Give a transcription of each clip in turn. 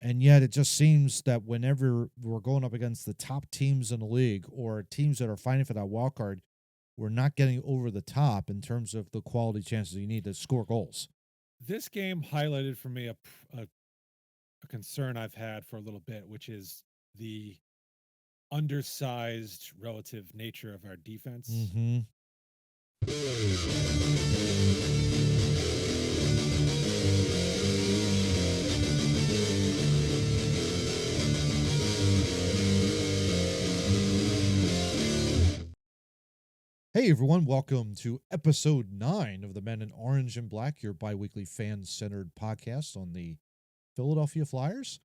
And yet it just seems that whenever we're going up against the top teams in the league or teams that are fighting for that wild card, we're not getting over the top in terms of the quality chances you need to score goals. This game highlighted for me a concern I've had for a little bit, which is the undersized relative nature of our defense. Mm-hmm. Hey everyone, welcome to episode 9 of the Men in Orange and Black, your bi-weekly fan-centered podcast on the Philadelphia Flyers.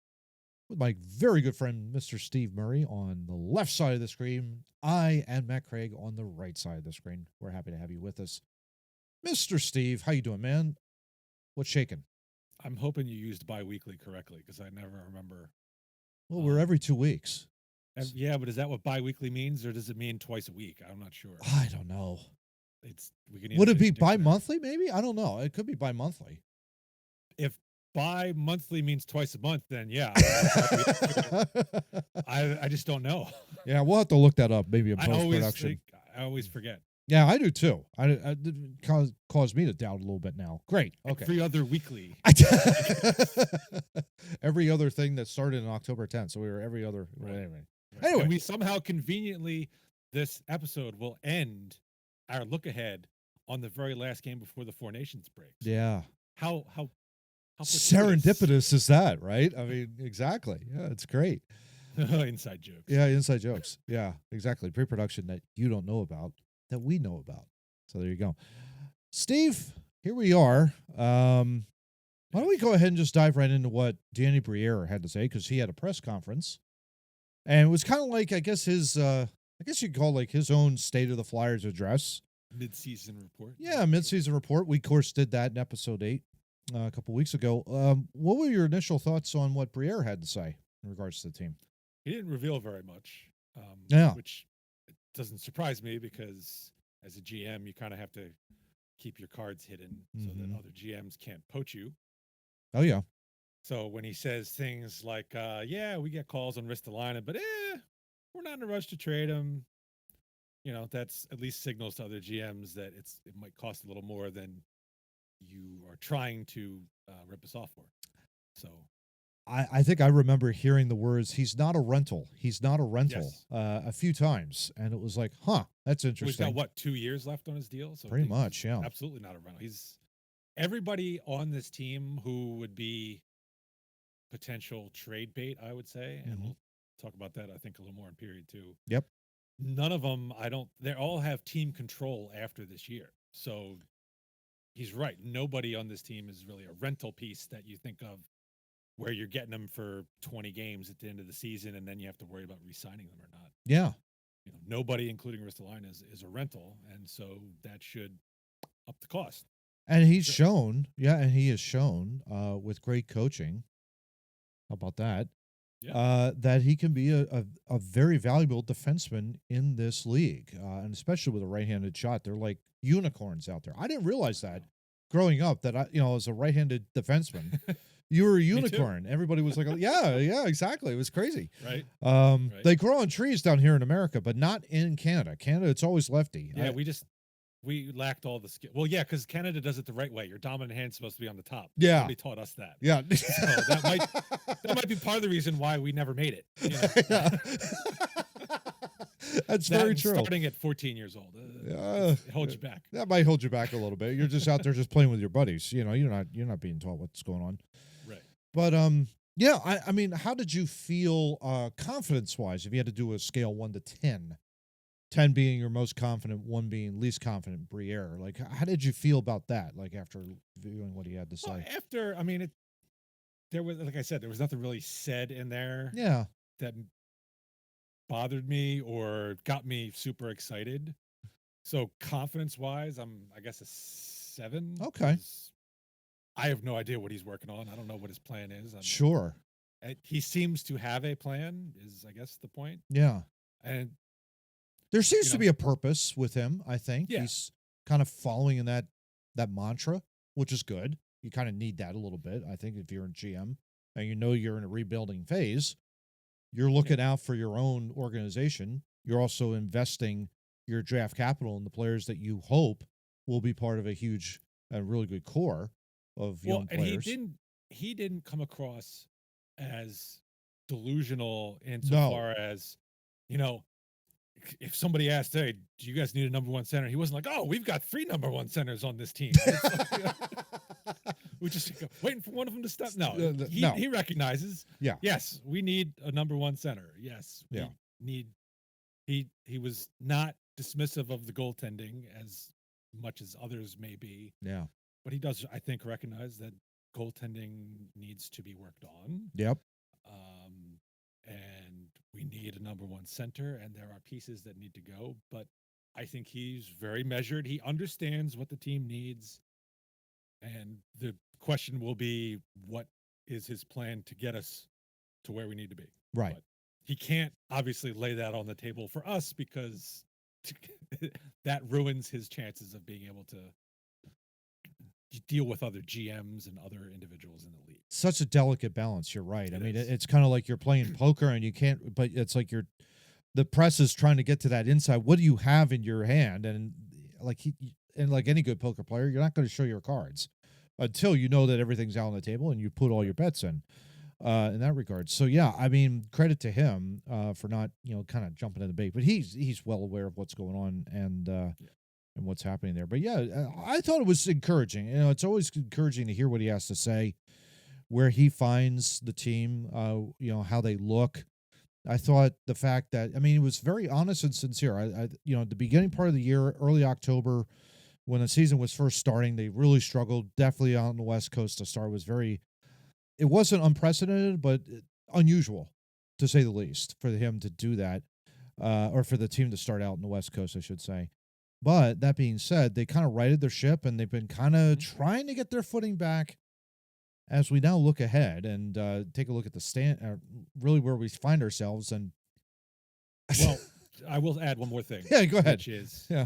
With my very good friend, Mr. Steve Murray, on the left side of the screen. I and Matt Craig on the right side of the screen. We're happy to have you with us. Mr. Steve, how you doing, man? What's shaking? I'm hoping you used bi-weekly correctly because I never remember. Well, we're every 2 weeks. Yeah, but is that what bi-weekly means, or does it mean twice a week? I'm not sure. I don't know. Would it be bi-monthly, maybe? I don't know. It could be bi-monthly. If bi-monthly means twice a month, then yeah. I just don't know. Yeah, we'll have to look that up maybe in post-production. I always forget. Yeah, I do too. I caused me to doubt a little bit now. Great. Okay. Every other weekly. Every other thing that started on October 10th. So we were every other. Right. Anyway. And we somehow conveniently, this episode will end our look ahead on the very last game before the Four Nations break. Yeah. How serendipitous is that, right? I mean, exactly. Yeah, it's great. Inside jokes. Yeah, inside jokes. Yeah, exactly. Pre-production that you don't know about, that we know about. So there you go. Steve, here we are. Why don't we go ahead and just dive right into what Danny Briere had to say, because he had a press conference. And it was kind of like, I guess his, I guess you could call it like his own State of the Flyers address. Mid-season report. Yeah, mid-season report. We, of course, did that in episode 8 a couple weeks ago. What were your initial thoughts on what Briere had to say in regards to the team? He didn't reveal very much, which doesn't surprise me because as a GM, you kind of have to keep your cards hidden so that other GMs can't poach you. Oh, yeah. So when he says things like, yeah, we get calls on Ristolainen, but we're not in a rush to trade him. You know, that's at least signals to other GMs that it might cost a little more than you are trying to rip us off for. So I think I remember hearing the words, he's not a rental. He's not a rental yes. A few times. And it was like, that's interesting. He's got, 2 years left on his deal? So pretty much, yeah. Absolutely not a rental. He's everybody on this team who would be potential trade bait, I would say. And we'll talk about that, I think, a little more in period 2. Yep. None of them, they all have team control after this year. So he's right. Nobody on this team is really a rental piece that you think of where you're getting them for 20 games at the end of the season, and then you have to worry about re-signing them or not. Yeah. You know, nobody, including Ristolainen, is a rental, and so that should up the cost. And he's shown, he has shown with great coaching, how about that, that he can be a very valuable defenseman in this league, and especially with a right-handed shot. They're like unicorns out there. I didn't realize that growing up, that as a right-handed defenseman, you were a unicorn. Everybody was like, yeah, exactly. It was crazy. Right. They grow on trees down here in America, but not in Canada. Canada, it's always lefty. Yeah, we lacked all the skill. Well, yeah, because Canada does it the right way. Your dominant hand's supposed to be on the top. Yeah. Nobody taught us that. Yeah. So that might be part of the reason why we never made it. You know? Yeah. That's very true. Starting at 14 years old, it holds you back. That might hold you back a little bit. You're just out there just playing with your buddies. You know, you're not being taught what's going on. Right. But yeah, I mean, how did you feel confidence-wise if you had to do a scale 1 to 10? 10 being your most confident, 1 being least confident, Briere. Like, how did you feel about that? Like, after viewing what he had to say? Well, there was, like I said, there was nothing really said in there. Yeah. That bothered me or got me super excited. So confidence-wise, I guess a 7. Okay. I have no idea what he's working on. I don't know what his plan is. Sure. He seems to have a plan, is I guess the point. Yeah. And there seems to be a purpose with him, I think. Yeah. He's kind of following in that mantra, which is good. You kind of need that a little bit, I think, if you're in GM. and you know you're in a rebuilding phase, you're looking out for your own organization. You're also investing your draft capital in the players that you hope will be part of a huge and really good core of young players. And he didn't come across as delusional No. insofar as, if somebody asked, "Hey, do you guys need a number one center?" He wasn't like, "Oh, we've got 3 number one centers on this team." We just waiting for one of them to step. No, he recognizes. Yeah. Yes, we need a number one center. Yes. Yeah. He was not dismissive of the goaltending as much as others may be. Yeah. But he does, I think, recognize that goaltending needs to be worked on. Yep. And we need a number one center, and there are pieces that need to go. But I think he's very measured. He understands what the team needs. And the question will be, what is his plan to get us to where we need to be? Right. But he can't obviously lay that on the table for us because that ruins his chances of being able to deal with other GMs and other individuals in the league. Such a delicate balance. You're right. I mean, it's kind of like you're playing poker and you can't, but it's like the press is trying to get to that inside. What do you have in your hand? And like any good poker player, you're not going to show your cards until you know that everything's out on the table and you put all your bets in that regard. So yeah, I mean, credit to him for not, kind of jumping in the bait, but he's well aware of what's going on and what's happening there. But yeah, I thought it was encouraging. It's always encouraging to hear what he has to say, where he finds the team, how they look. I thought the fact that, he was very honest and sincere. At the beginning part of the year, early October, when the season was first starting, they really struggled. Definitely on the West Coast to start it wasn't unprecedented, but unusual, to say the least, for him to do that, or for the team to start out in the West Coast, I should say. But that being said, they kind of righted their ship, and they've been kind of trying to get their footing back as we now look ahead and take a look at the stand, really where we find ourselves. And well, I will add one more thing. Yeah, go ahead. Which is, I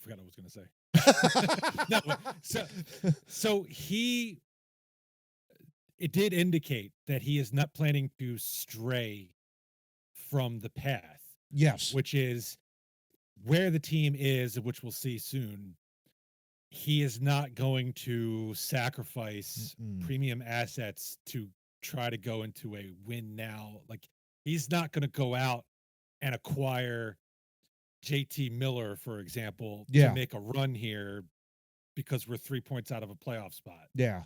forgot what I was going to say. It did indicate that he is not planning to stray from the path. Yes. Which is where the team is, which we'll see soon. He is not going to sacrifice premium assets to try to go into a win now. Like, he's not going to go out and acquire JT Miller, for example, to make a run here because we're 3 points out of a playoff spot. Yeah.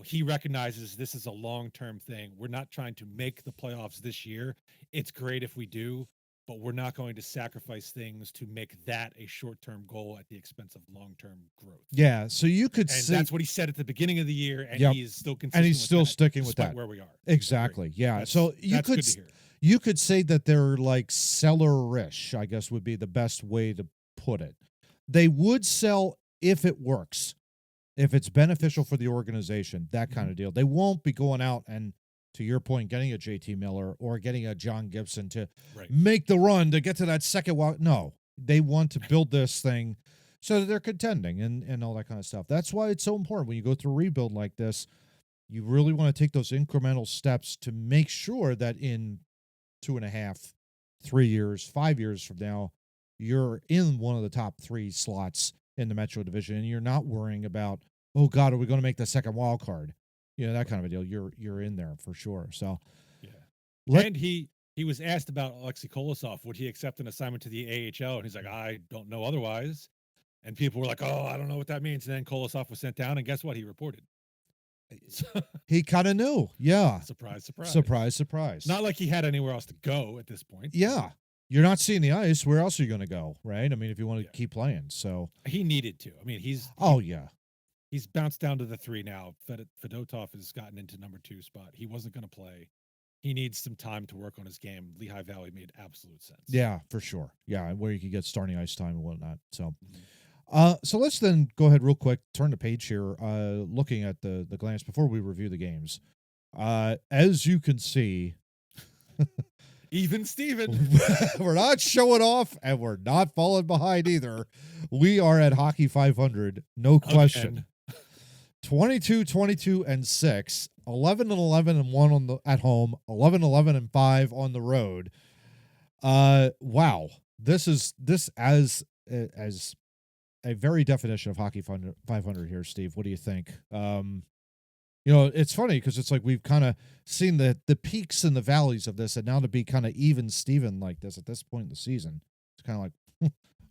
He recognizes this is a long-term thing. We're not trying to make the playoffs this year. It's great if we do, but we're not going to sacrifice things to make that a short-term goal at the expense of long-term growth. Yeah. So you could say that's what he said at the beginning of the year, and he is still consistent. And he's still sticking with that where we are. Exactly. Yeah. So that's good to hear. You could say that they're like seller-ish, I guess would be the best way to put it. They would sell if it works, if it's beneficial for the organization, that kind of deal. They won't be going out and, to your point, getting a JT Miller or getting a John Gibson to make the run to get to that second walk. No, they want to build this thing so that they're contending and all that kind of stuff. That's why it's so important when you go through a rebuild like this. You really want to take those incremental steps to make sure that in 2.5, 3 years, 5 years from now, you're in one of the top 3 slots in the Metro Division, and you're not worrying about, oh God, are we going to make the second wild card? That kind of a deal. You're in there for sure. So, and he was asked about Alexei Kolosov. Would he accept an assignment to the AHL? And he's like, I don't know otherwise. And people were like, oh, I don't know what that means. And then Kolosov was sent down, and guess what? He reported. He kind of knew. Yeah. Surprise, surprise. Surprise, surprise. Not like he had anywhere else to go at this point. Yeah. You're not seeing the ice. Where else are you going to go, right? I mean, if you want to keep playing. So he needed to. I mean, he's bounced down to the 3 now. Fedotov has gotten into number 2 spot. He wasn't going to play. He needs some time to work on his game. Lehigh Valley made absolute sense. Yeah, for sure. Yeah, where you could get starting ice time and whatnot. So, so let's then go ahead real quick, turn the page here, looking at the glance before we review the games. As you can see, even Steven. We're not showing off, and we're not falling behind either. We are at Hockey 500, no question. 22, 22, and 6, 11 and 11 and 1 at home, 11, 11 and 5 on the road. Wow. This as a very definition of Hockey 500 here, Steve. What do you think? It's funny because it's like we've kind of seen the peaks and the valleys of this, and now to be kind of even Steven like this at this point in the season, it's kind of like,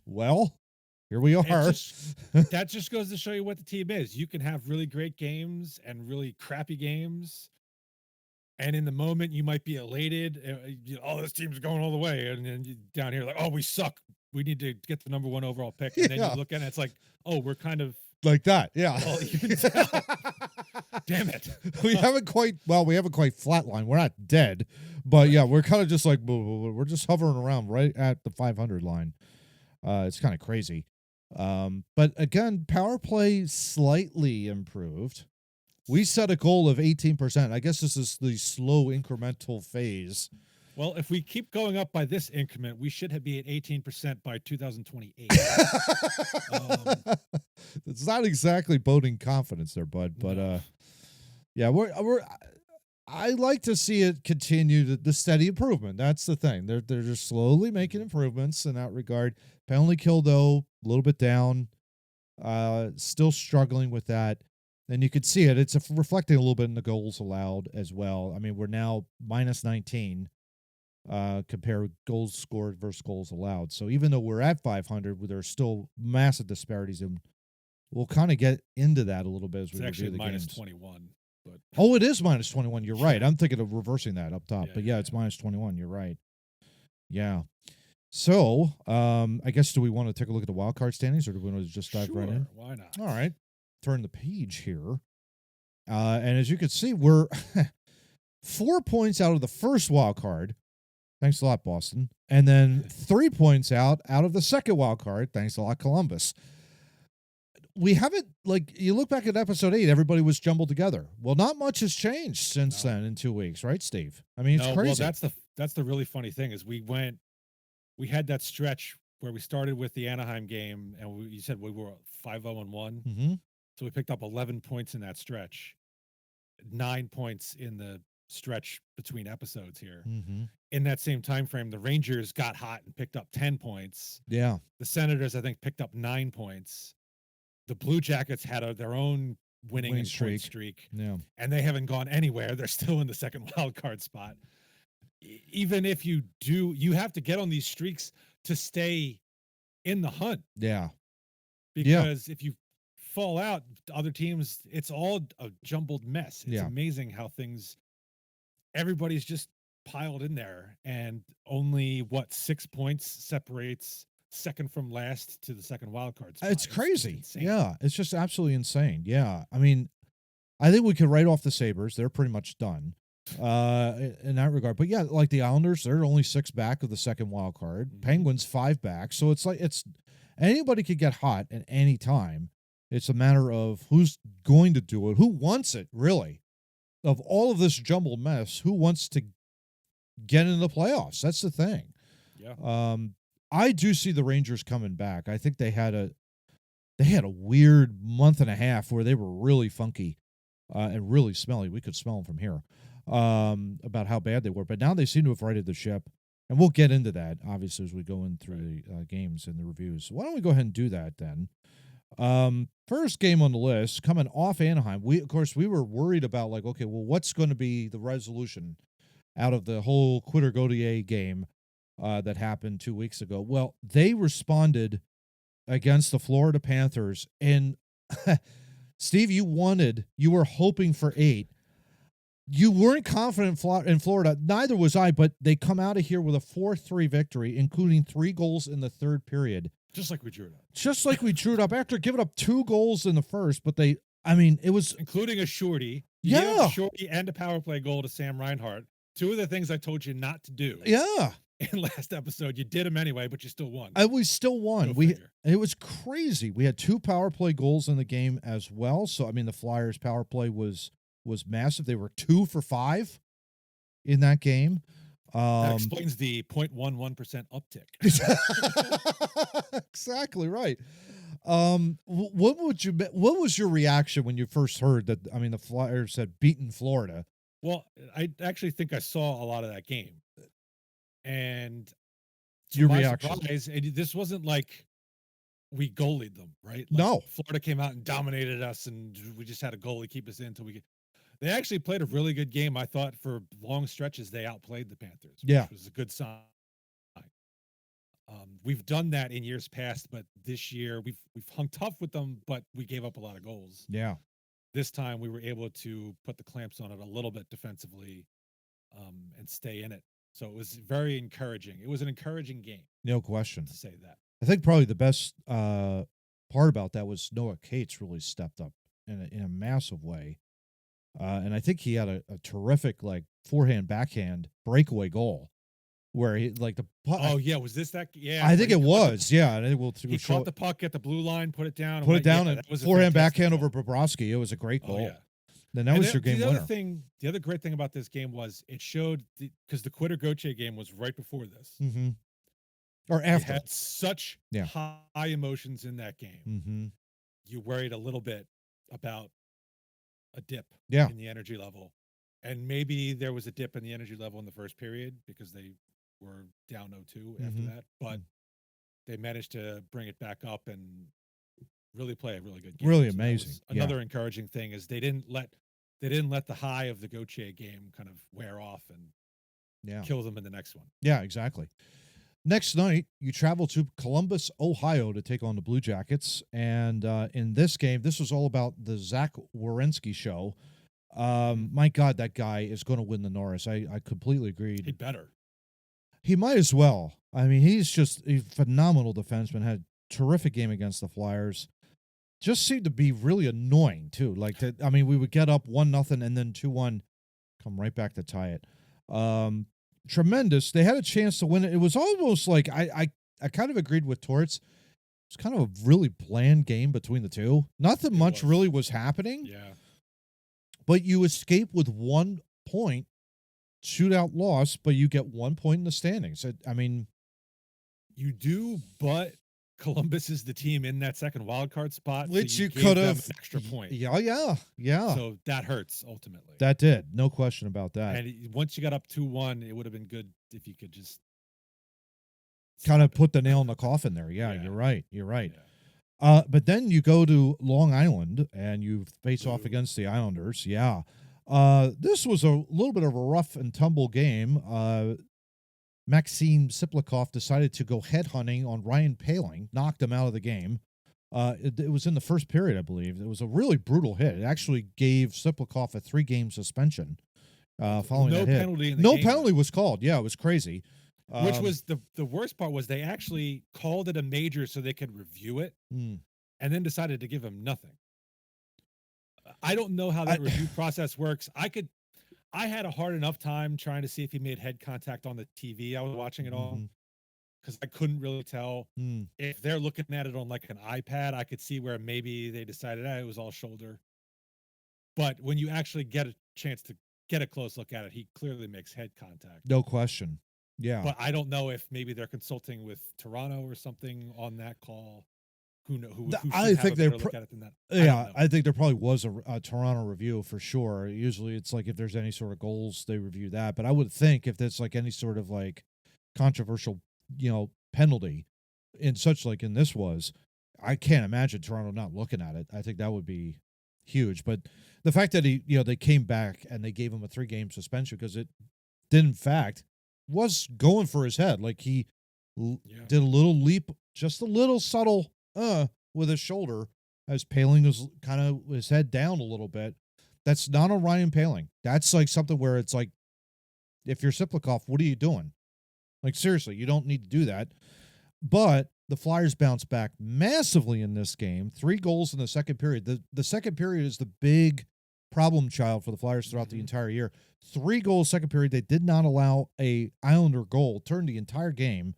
well, here we are. That just goes to show you what the team is. You can have really great games and really crappy games. And in the moment, you might be elated. This team's going all the way. And then down here, like, oh, we suck. We need to get the number 1 overall pick. And then you look at it, it's like, oh, we're kind of like that. Yeah. Damn it. We haven't quite flatlined. We're not dead. But yeah, we're kind of just like, we're just hovering around right at the 500 line. It's kind of crazy. But again, power play slightly improved. We set a goal of 18%. I guess this is the slow incremental phase. Well, if we keep going up by this increment, we should be at 18% by 2028. It's not exactly boding confidence there, bud. But no. Yeah, I like to see it continue the steady improvement. That's the thing. They're just slowly making improvements in that regard. Penalty kill, though, a little bit down. Still struggling with that. And you could see it. It's reflecting a little bit in the goals allowed as well. I mean, we're now minus 19 compare goals scored versus goals allowed. So even though we're at 500, there's still massive disparities. And we'll kind of get into that a little bit as we review the games. It's actually minus 21. But oh, it is minus 21. You're right. I'm thinking of reversing that up top. But it's minus 21. You're right. Yeah. So, I guess, do we want to take a look at the wild card standings, or do we want to just dive right in? Why not? All right. Turn the page here. And as you can see, we're 4 points out of the first wild card. Thanks a lot, Boston. And then 3 points out of the second wild card. Thanks a lot, Columbus. We haven't, you look back at episode 8, everybody was jumbled together. Well, not much has changed since then in 2 weeks, right, Steve? I mean, it's crazy. Well, that's the really funny thing is we had that stretch where we started with the Anaheim game, and you said we were 5-0-1. Mm-hmm. So we picked up 11 points in that stretch, 9 points in the stretch between episodes here. Mm-hmm. In that same time frame, the Rangers got hot and picked up 10 points. Yeah. The Senators, I think, picked up 9 points. The Blue Jackets had their own winning streak. Yeah. And they haven't gone anywhere. They're still in the second wild card spot. Even if you have to get on these streaks to stay in the hunt. Yeah. Because if you fall out, other teams, it's all a jumbled mess. It's amazing how everybody's just piled in there, and only 6 points separates second from last to the second wild card spot. It's crazy. It's just absolutely insane. Yeah. I mean, I think we could write off the Sabres. They're pretty much done in that regard. But yeah, like the Islanders, they're only 6 back of the second wild card. Mm-hmm. Penguins 5 back. So it's anybody could get hot at any time. It's a matter of who's going to do it, who wants it, really. Of all of this jumbled mess, who wants to get into the playoffs? That's the thing. Yeah. I do see the Rangers coming back. I think they had a weird month and a half where they were really funky and really smelly. We could smell them from here about how bad they were. But now they seem to have righted the ship. And we'll get into that, obviously, as we go in through the games and the reviews. So why don't we go ahead and do that then? First game on the list, coming off Anaheim. We were worried about what's going to be the resolution out of the whole Quitter Gauthier game that happened 2 weeks ago. Well, they responded against the Florida Panthers, and Steve, you were hoping for 8. You weren't confident in Florida. Neither was I, but they come out of here with a 4-3 victory, including 3 goals in the third period. Just like we drew it up. Just like we drew it up after giving up 2 goals in the first, but it was... Including a shorty. Yeah. A shorty and a power play goal to Sam Reinhart. 2 of the things I told you not to do. Yeah. In last episode, you did them anyway, but you still won. We still won. It was crazy. We had 2 power play goals in the game as well. So, the Flyers' power play was massive. They were 2 for 5 in that game. That explains the 0.11% uptick. Exactly right. What what was your reaction when you first heard that? I mean, the Flyers had beaten Florida. Well, I actually think I saw a lot of that game, and to Your my reaction? surprise, this wasn't like we goalied them, right? Like No. Florida came out and dominated us, and we just had a goalie keep us in until we get. They actually played a really good game. I thought for long stretches they outplayed the Panthers, which Yeah. was a good sign. We've done that in years past, but this year we've hung tough with them, but we gave up a lot of goals. Yeah. This time we were able to put the clamps on it a little bit defensively, and stay in it. So it was very encouraging. It was an encouraging game, No question. to say that. I think probably the best part about that was Noah Cates really stepped up in a massive way. And I think he had a terrific like forehand backhand breakaway goal where he like the puck. Oh yeah, was this that? Yeah, I think it was. Yeah, and we'll He show caught the puck at the blue line, put it down, put it down, yeah, and that was a forehand fantastic backhand goal. over Bobrovsky. It was a great goal. Oh yeah. Then that And was your game the winner. other thing, the other great thing about this game was it showed because the Quitter Gauthier game was right before this. Mm-hmm. Or It after. had such Yeah. high emotions in that game. Mm-hmm. You worried a little bit about a dip Yeah. in the energy level. And maybe there was a dip in the energy level in the first period because they were down 0-2 after Mhm. that. But they managed to bring it back up and really play a really good game. Really So that amazing. was Yeah. another encouraging thing is they didn't let the high of the Gauthier game kind of wear off and Yeah. kill them in the next one. Yeah, exactly. Next night, you travel to Columbus, Ohio to take on the Blue Jackets. And in this game, this was all about the Zach Werenski show. My God, that guy is going to win the Norris. I completely agreed. He better. He might as well. I mean, he's just a phenomenal defenseman. Had a terrific game against the Flyers. Just seemed to be really annoying, too. Like, we would get up 1-0 and then 2-1, come right back to tie it. Tremendous. They had a chance to win it. It was almost like I kind of agreed with Torts. It's kind of a really bland game between the two. Nothing much really was happening. Yeah. But you escape with 1 point, shootout loss, but you get 1 point in the standings. I mean, you do, but Columbus is the team in that second wild card spot, which so you gave could them have an extra point. Yeah. So that hurts ultimately. That did, no question about that. And once you got up 2-1, it would have been good if you could just kind of put the nail in the coffin there. Yeah. You're right. Yeah. But then you go to Long Island and you face off against the Islanders. Yeah. This was a little bit of a rough and tumble game. Maxime Siplikov decided to go headhunting on Ryan Poehling, knocked him out of the game. It was in the first period, I believe. It was a really brutal hit. It actually gave Siplikov a 3-game suspension following that hit. Penalty in the No game, penalty was called. Yeah, it was crazy. Which was the worst part was they actually called it a major so they could review it and then decided to give him nothing. I don't know how that review process works. I had a hard enough time trying to see if he made head contact on the TV. I was watching it all because I couldn't really tell. If they're looking at it on like an iPad, I could see where maybe they decided it was all shoulder. But when you actually get a chance to get a close look at it, he clearly makes head contact. No question. Yeah. But I don't know if maybe they're consulting with Toronto or something on that call. Who knows? I think they're look at it than that. I think there probably was a Toronto review for sure. Usually, it's like if there's any sort of goals, they review that. But I would think if there's like any sort of like controversial, penalty, in such like in this was, I can't imagine Toronto not looking at it. I think that would be huge. But the fact that they came back and they gave him a 3-game suspension because it did in fact was going for his head. Like he did a little leap, just a little subtle with his shoulder as Poehling was kind of his head down a little bit. That's not on Ryan Poehling. That's like something where it's like, if you're Siplikov, what are you doing? Like, seriously, you don't need to do that. But the Flyers bounced back massively in this game. 3 goals in the second period. The second period is the big problem child for the Flyers throughout the entire year. 3 goals second period. They did not allow a Islander goal. Turned the entire game.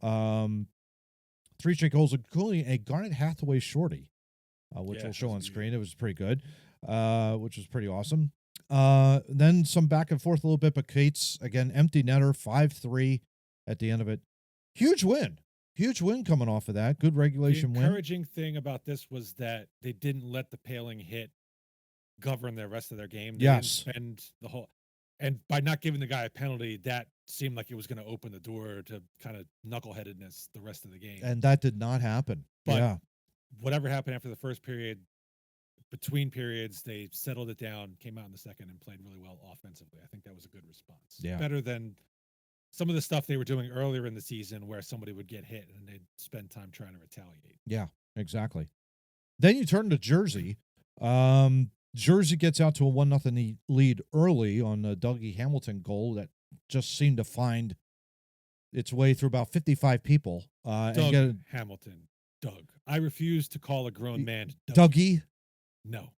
3 straight goals, including a Garnet Hathaway shorty, which we'll show on screen. It was pretty good, which was pretty awesome. Then some back and forth a little bit, but Cates, again, empty netter, 5-3 at the end of it. Huge win. Huge win coming off of that. Good The regulation win. encouraging thing about this was that they didn't let the paling hit govern the rest of their game. They didn't spend the whole, and by not giving the guy a penalty, that seemed like it was going to open the door to kind of knuckleheadedness the rest of the game. And that did not happen. But whatever happened after the first period, between periods, they settled it down, came out in the second, and played really well offensively. I think that was a good response. Yeah. Better than some of the stuff they were doing earlier in the season where somebody would get hit and they'd spend time trying to retaliate. Yeah, exactly. Then you turn to Jersey. Jersey gets out to a 1-0 lead early on a Dougie Hamilton goal that just seemed to find its way through about 55 people. Hamilton. Doug. I refuse to call a grown man Dougie. No,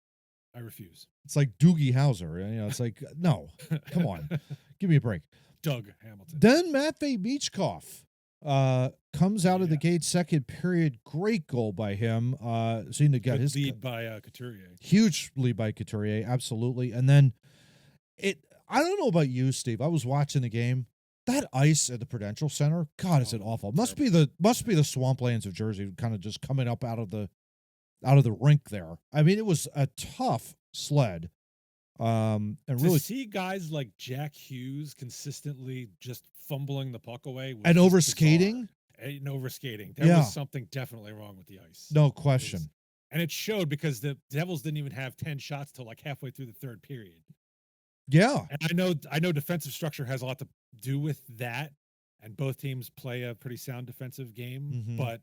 I refuse. It's like Doogie Howser. It's like, no, come on. Give me a break. Doug Hamilton. Then Matvei Michkov comes out of the gate second period. Great goal by him. Seemed to get his lead by Couturier. Huge lead by Couturier, absolutely. And then I don't know about you, Steve. I was watching the game. That ice at the Prudential Center, God, is it awful? Must be the swamplands of Jersey, kind of just coming up out of the rink there. I mean, it was a tough sled. And really see guys like Jack Hughes consistently just fumbling the puck away and overskating. There was something definitely wrong with the ice. No question. And it showed because the Devils didn't even have 10 shots till like halfway through the third period. Yeah. And I know defensive structure has a lot to do with that, and both teams play a pretty sound defensive game, but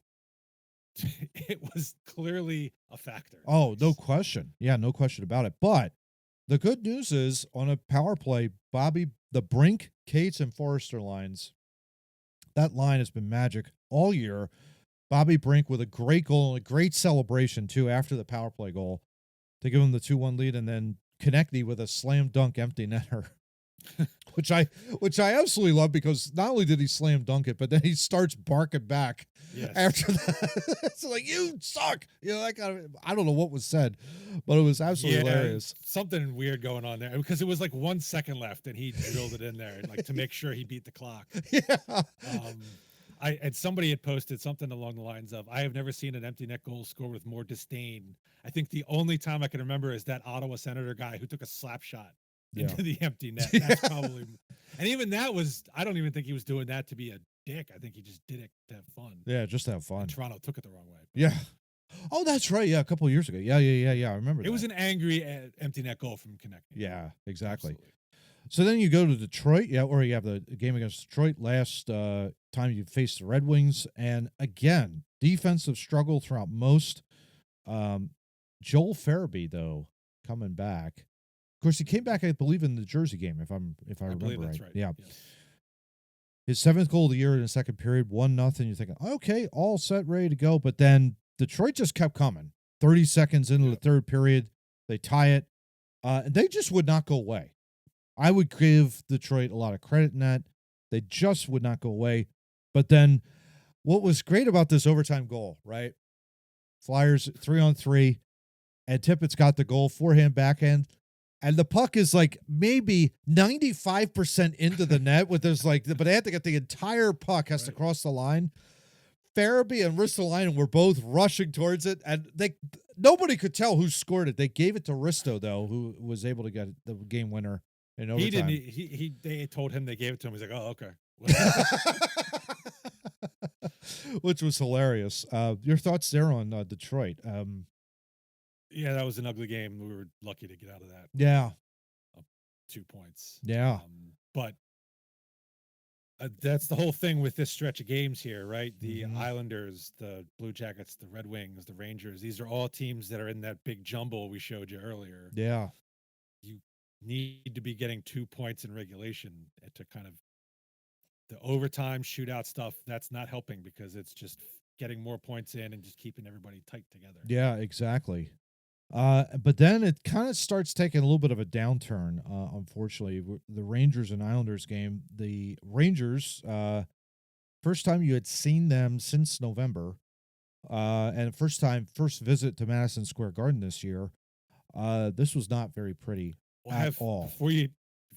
it was clearly a factor. Oh, no question. Yeah, no question about it. But the good news is on a power play, Bobby, the Brink, Cates, and Forrester lines, that line has been magic all year. Bobby Brink with a great goal and a great celebration, too, after the power play goal to give him the 2-1 lead, and then Konechny with a slam dunk empty netter, which I absolutely love because not only did he slam dunk it, but then he starts barking back after that. It's like, you suck. That kind of, I don't know what was said, but it was absolutely hilarious. Something weird going on there because it was like 1 second left and he drilled it in there like to make sure he beat the clock. Yeah. And somebody had posted something along the lines of, I have never seen an empty net goal score with more disdain. I think the only time I can remember is that Ottawa Senator guy who took a slap shot into the empty net. That's probably, and even that was, I don't even think he was doing that to be a dick. I think he just did it to have fun. Yeah, just to have fun. And Toronto took it the wrong way. Yeah. Oh, that's right. Yeah, a couple of years ago. Yeah. I remember that. It was an angry empty net goal from Konechny. Yeah, exactly. Absolutely. So then you go to Detroit, or you have the game against Detroit last time you faced the Red Wings. And again, defensive struggle throughout most. Joel Farabee, though, coming back. Of course, he came back, I believe, in the Jersey game, if I remember that's right. right. Yeah. Yes. His 7th goal of the year in the second period, 1-0. You're thinking, okay, all set, ready to go. But then Detroit just kept coming. 30 seconds into the third period, they tie it. And they just would not go away. I would give Detroit a lot of credit in that. They just would not go away. But then what was great about this overtime goal, right? Flyers 3-on-3, and Tippett's got the goal, forehand, backhand, and the puck is like maybe 95% into the net but they have to get the entire puck has to cross the line. Farabee and Ristolainen were both rushing towards it, and nobody could tell who scored it. They gave it to Risto, though, who was able to get the game winner in overtime. They told him they gave it to him. He's like, oh, okay. Which was hilarious. Your thoughts there on Detroit? Yeah, that was an ugly game. We were lucky to get out of that. Yeah. 2 points. Yeah. But that's the whole thing with this stretch of games here, right? The Islanders, the Blue Jackets, the Red Wings, the Rangers, these are all teams that are in that big jumble we showed you earlier. Yeah. You need to be getting 2 points in regulation to kind of the overtime shootout stuff. That's not helping because it's just getting more points in and just keeping everybody tight together. Yeah, exactly. But then it kind of starts taking a little bit of a downturn, unfortunately. The Rangers and Islanders game, the Rangers, first time you had seen them since November, and first visit to Madison Square Garden this year. This was not very pretty at all. Before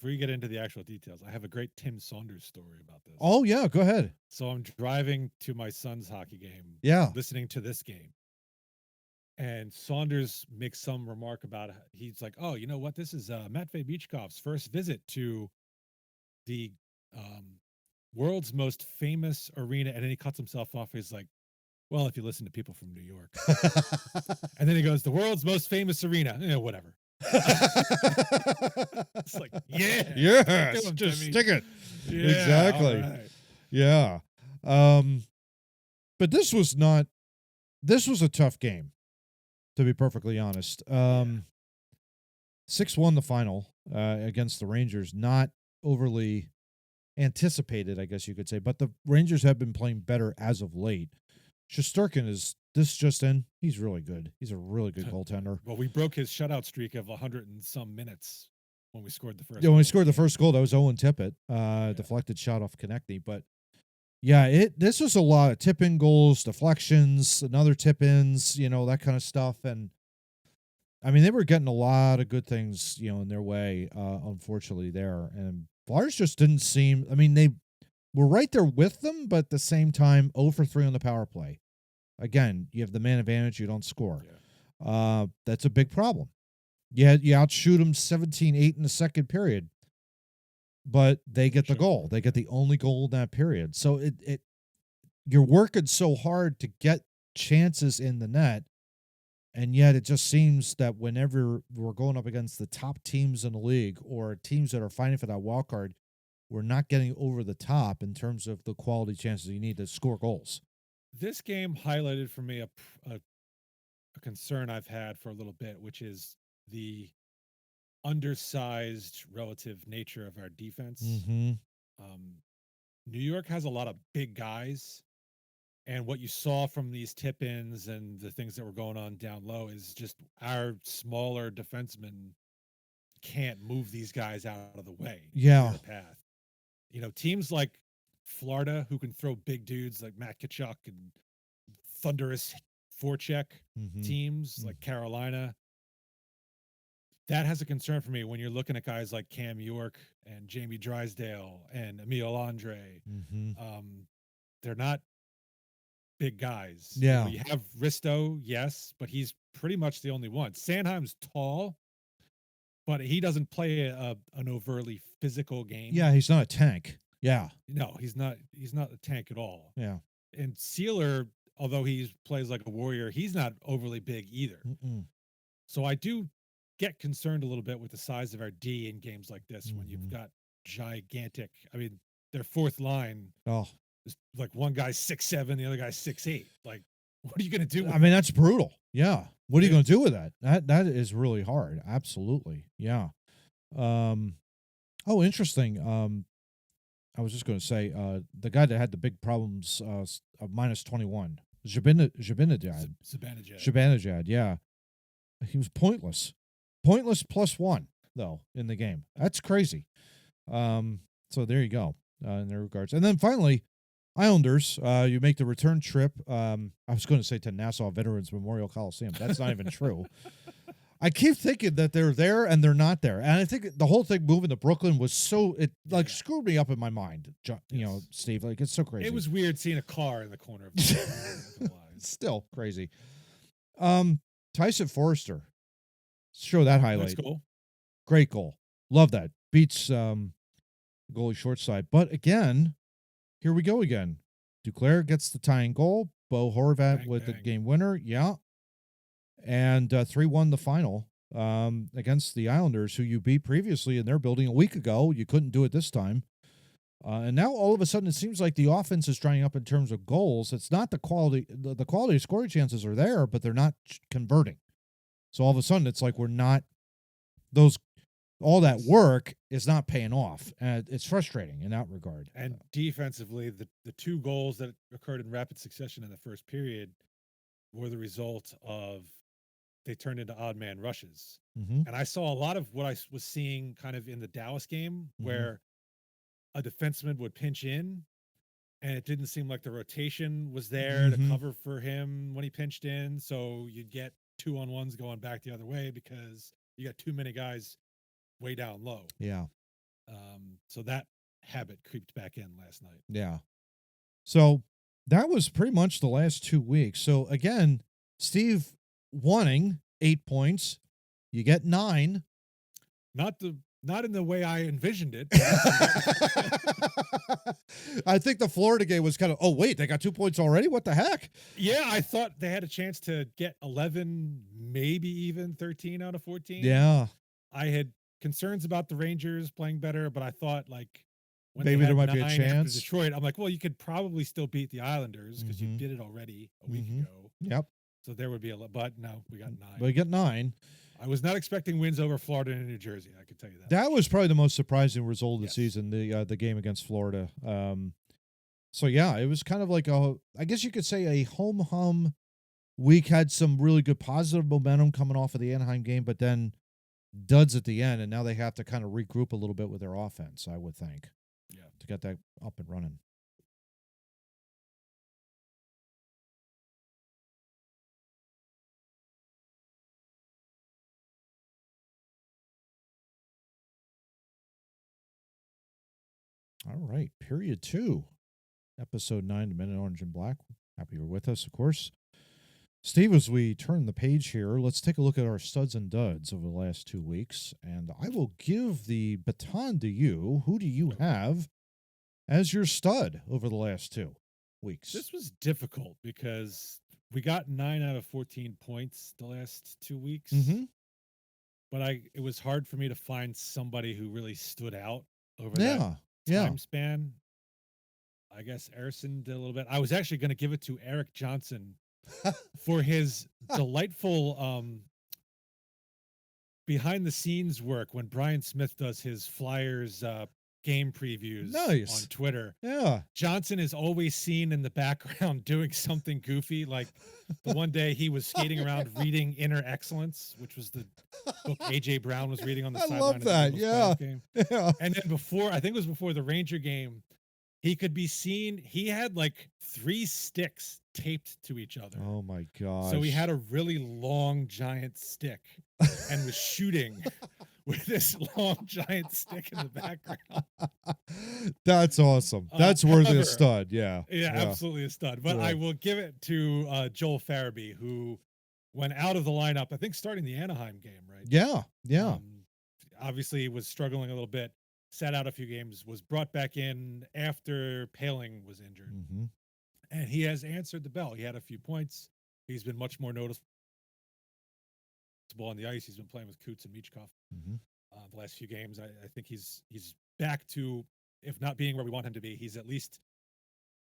before you get into the actual details, I have a great Tim Saunders story about this. Oh yeah, go ahead. So I'm driving to my son's hockey game, Yeah. listening to this game. And Saunders makes some remark about it. He's like, "Oh, you know what? This is Matvei Bichkov's first visit to the um, world's most famous arena." And then he cuts himself off. He's like, "Well, if you listen to people from New York," and then he goes, "The world's most famous arena." Whatever. It's like, yeah, yes, just stick it. Yeah, exactly. right. Yeah. But this was a tough game, to be perfectly honest. 6-1 the final against the Rangers, not overly anticipated, I guess you could say, but the Rangers have been playing better as of late. Shesterkin is this just in. He's really good. He's a really good goaltender. Well, we broke his shutout streak of 100 and some minutes when we scored the first. Yeah, when we scored the first goal, that was Owen Tippett, deflected shot off Konechny. But yeah, this was a lot of tip-in goals, deflections, another tip-ins, that kind of stuff. And I mean, they were getting a lot of good things, in their way, unfortunately there. And Flyers just didn't seem, I mean, they were right there with them, but at the same time, 0 for 3 on the power play. Again, you have the man advantage, you don't score. Yeah. That's a big problem. You outshoot them 17-8 in the second period, but they get the goal. They get the only goal in that period. So you're working so hard to get chances in the net, and yet it just seems that whenever we're going up against the top teams in the league or teams that are fighting for that wild card, we're not getting over the top in terms of the quality chances you need to score goals. This game highlighted for me a concern I've had for a little bit, which is the undersized relative nature of our defense. Mm-hmm. New York has a lot of big guys, and what you saw from these tip-ins and the things that were going on down low is just our smaller defensemen can't move these guys out of the way. Yeah. The path. Teams like Florida, who can throw big dudes like Matt Tkachuk and thunderous forecheck teams like Carolina, that has a concern for me when you're looking at guys like Cam York and Jamie Drysdale and Emile Andre. They're not big guys. Yeah. You have Risto, yes, but he's pretty much the only one. Sanheim's tall, but he doesn't play an overtly physical game. Yeah, he's not a tank. Yeah. No, he's not a tank at all. Yeah. And Sealer, although he plays like a warrior, he's not overly big either. So I do get concerned a little bit with the size of our D in games like this when you've got gigantic. I mean, their fourth line. Oh, is like one guy's 6'7", the other guy's 6'8". Like, what are you going to do? I mean, that's brutal. Yeah. What are you going to do with that? That is really hard. Absolutely. Yeah. Oh, interesting. I was just going to say, the guy that had the big problems of -21, Zibanejad, yeah. He was pointless. Pointless +1, though, in the game. That's crazy. So there you go, in their regards. And then finally, Islanders, you make the return trip. I was going to say to Nassau Veterans Memorial Coliseum. That's not even true. I keep thinking that they're there and they're not there. And I think the whole thing moving to Brooklyn was screwed me up in my mind, Steve. Like, it's so crazy. It was weird seeing a car in the corner of the Still crazy. Tyson Forrester. Show that highlight. That's cool. Great goal. Love that. Beats goalie short side. But again, here we go again. Duclair gets the tying goal. Bo Horvat with the game winner. Yeah. And 3-1 the final against the Islanders, who you beat previously in their building a week ago. You couldn't do it this time. And now all of a sudden it seems like the offense is drying up in terms of goals. It's not the quality. The quality of scoring chances are there, but they're not converting. So all of a sudden it's like we're not all that work is not paying off. And it's frustrating in that regard. And defensively, the two goals that occurred in rapid succession in the first period were the result of they turned into odd man rushes. And I saw a lot of what I was seeing kind of in the Dallas game where a defenseman would pinch in and it didn't seem like the rotation was there to cover for him when he pinched in. So you'd get 2-on-1s going back the other way because you got too many guys way down low. Yeah. So that habit creeped back in last night. Yeah. So that was pretty much the last 2 weeks. So again, Steve wanting 8 points. You get 9. Not in the way I envisioned it. But I think the Florida game was kind of, oh, wait, they got 2 points already? What the heck? yeah, I thought they had a chance to get 11, maybe even 13 out of 14. Yeah. I had concerns about the Rangers playing better, but I thought like when Maybe they there had might be a 9 after chance. Detroit, I'm like, well, you could probably still beat the Islanders because Mhm. you did it already a week Mhm. ago. Yep. So there would be but no, we got 9. We get 9. I was not expecting wins over Florida and New Jersey. I can tell you that. That was probably the most surprising result of the Yes. season, the game against Florida. So yeah, it was kind of like I guess you could say a home week. Had some really good positive momentum coming off of the Anaheim game, but then duds at the end, and now they have to kind of regroup a little bit with their offense, I would think. Yeah. To get that up and running. All right, period 2, episode 9, The Men in Orange and Black. Happy you're with us, of course. Steve, as we turn the page here, let's take a look at our studs and duds over the last 2 weeks, and I will give the baton to you. Who do you have as your stud over the last 2 weeks? This was difficult because we got 9 out of 14 points the last 2 weeks. Mm-hmm. But it was hard for me to find somebody who really stood out over Yeah, that time span. I guess Erison did a little bit. I was actually going to give it to Eric Johnson for his delightful behind the scenes work when Brian Smith does his Flyers game previews on Twitter. Yeah. Johnson is always seen in the background doing something goofy. Like the one day he was skating around reading Inner Excellence, which was the book AJ Brown was reading on the sideline. I love that. Yeah. Game. Yeah. And then I think it was before the Ranger game, he could be seen. He had like 3 sticks taped to each other. Oh my gosh. So he had a really long giant stick and was shooting with this long giant stick in the background. That's awesome. That's worthy of stud. Yeah. Yeah, absolutely a stud. But I will give it to Joel Farabee, who went out of the lineup, I think starting the Anaheim game, right? Yeah. Yeah. Obviously was struggling a little bit, sat out a few games, was brought back in after Paling was injured. Mm-hmm. And he has answered the bell. He had a few points. He's been much more noticeable on the ice. He's been playing with Coots and Michkov the last few games. I think he's back to, if not being where we want him to be, he's at least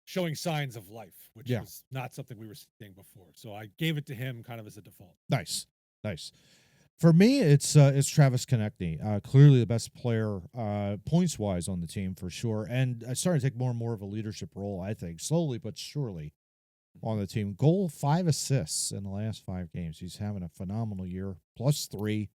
showing signs of life, which was not something we were seeing before. So I gave it to him kind of as a default. Nice. For me, it's Travis Konechny, clearly the best player points wise on the team for sure, and starting to take more and more of a leadership role. I think slowly but surely on the team. Goal, 5 assists in the last 5 games. He's having a phenomenal year. +3.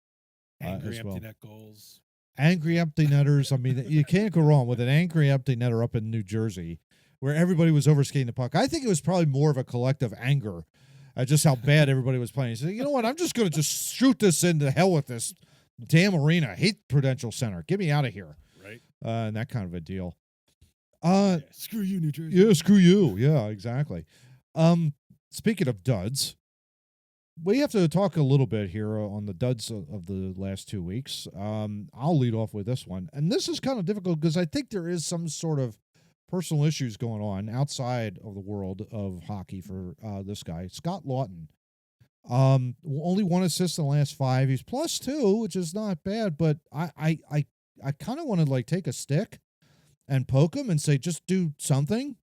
Angry as well. empty net goals. Angry empty netters. I mean, you can't go wrong with an angry empty netter up in New Jersey, where everybody was overskating the puck. I think it was probably more of a collective anger at just how bad everybody was playing. He said, you know what? I'm just going to just shoot this into hell with this damn arena. I hate Prudential Center. Get me out of here. Right. And that kind of a deal. Screw you, New Jersey. Yeah, screw you. Yeah, exactly. Speaking of duds, we have to talk a little bit here on the duds of the last 2 weeks. I'll lead off with this one. And this is kind of difficult because I think there is some sort of personal issues going on outside of the world of hockey for this guy, Scott Lawton. Only 1 assist in the last 5. He's +2, which is not bad, but I kind of want to like take a stick and poke him and say, just do something.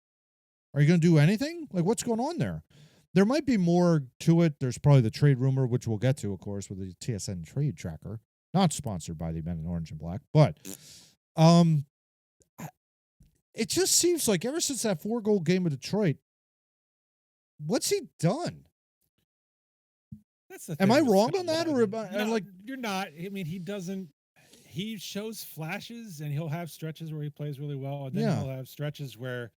Are you going to do anything? Like, what's going on there? There might be more to it. There's probably the trade rumor, which we'll get to, of course, with the TSN Trade Tracker, not sponsored by the Men in Orange and Black, but it just seems like ever since that 4-goal game of Detroit, what's he done? That's the Am thing I with wrong Scott on that, Lawton. or No, like you're not? I mean, he doesn't. He shows flashes, and he'll have stretches where he plays really well, and then he'll have stretches where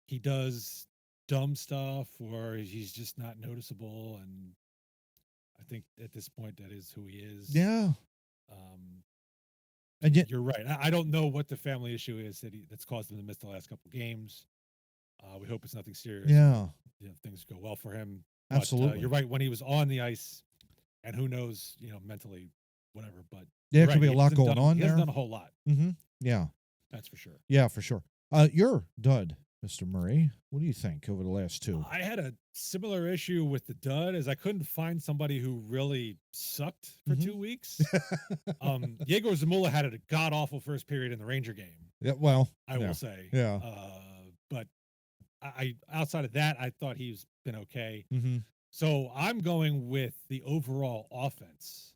he does dumb stuff, or he's just not noticeable. And I think at this point, that is who he is. Yeah. And yet, you're right. I don't know what the family issue is that's caused him to miss the last couple games. We hope it's nothing serious. yeah, Things go well for him. But absolutely. you're right. When he was on the ice, and who knows, mentally, whatever. But Yeah, it right, could be a lot going on he there. hasn't done a whole lot. Mm-hmm. Yeah, that's for sure. Yeah, for sure. Your dud, Mr. Murray. What do you think over the last two? I had a similar issue with the dud, as I couldn't find somebody who really sucked for 2 weeks. Yegor Zamula had a god awful first period in the Ranger game. Yeah, well, I will say. Yeah. But I outside of that, I thought he's been okay. Mm-hmm. So I'm going with the overall offense.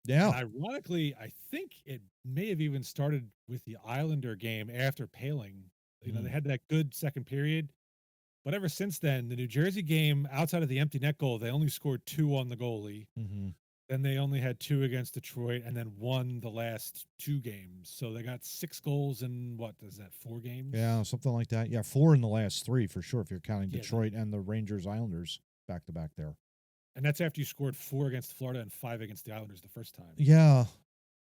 Yeah. And ironically, I think it may have even started with the Islander game after Paling. They had that good second period. But ever since then, the New Jersey game, outside of the empty net goal, they only scored 2 on the goalie. Mm-hmm. Then they only had 2 against Detroit, and then won the last 2 games. So they got 6 goals in, what is that, 4 games? Yeah, something like that. Yeah, 4 in the last 3 for sure, if you're counting Detroit and the Rangers Islanders back to back there. And that's after you scored 4 against Florida and 5 against the Islanders the first time. Yeah.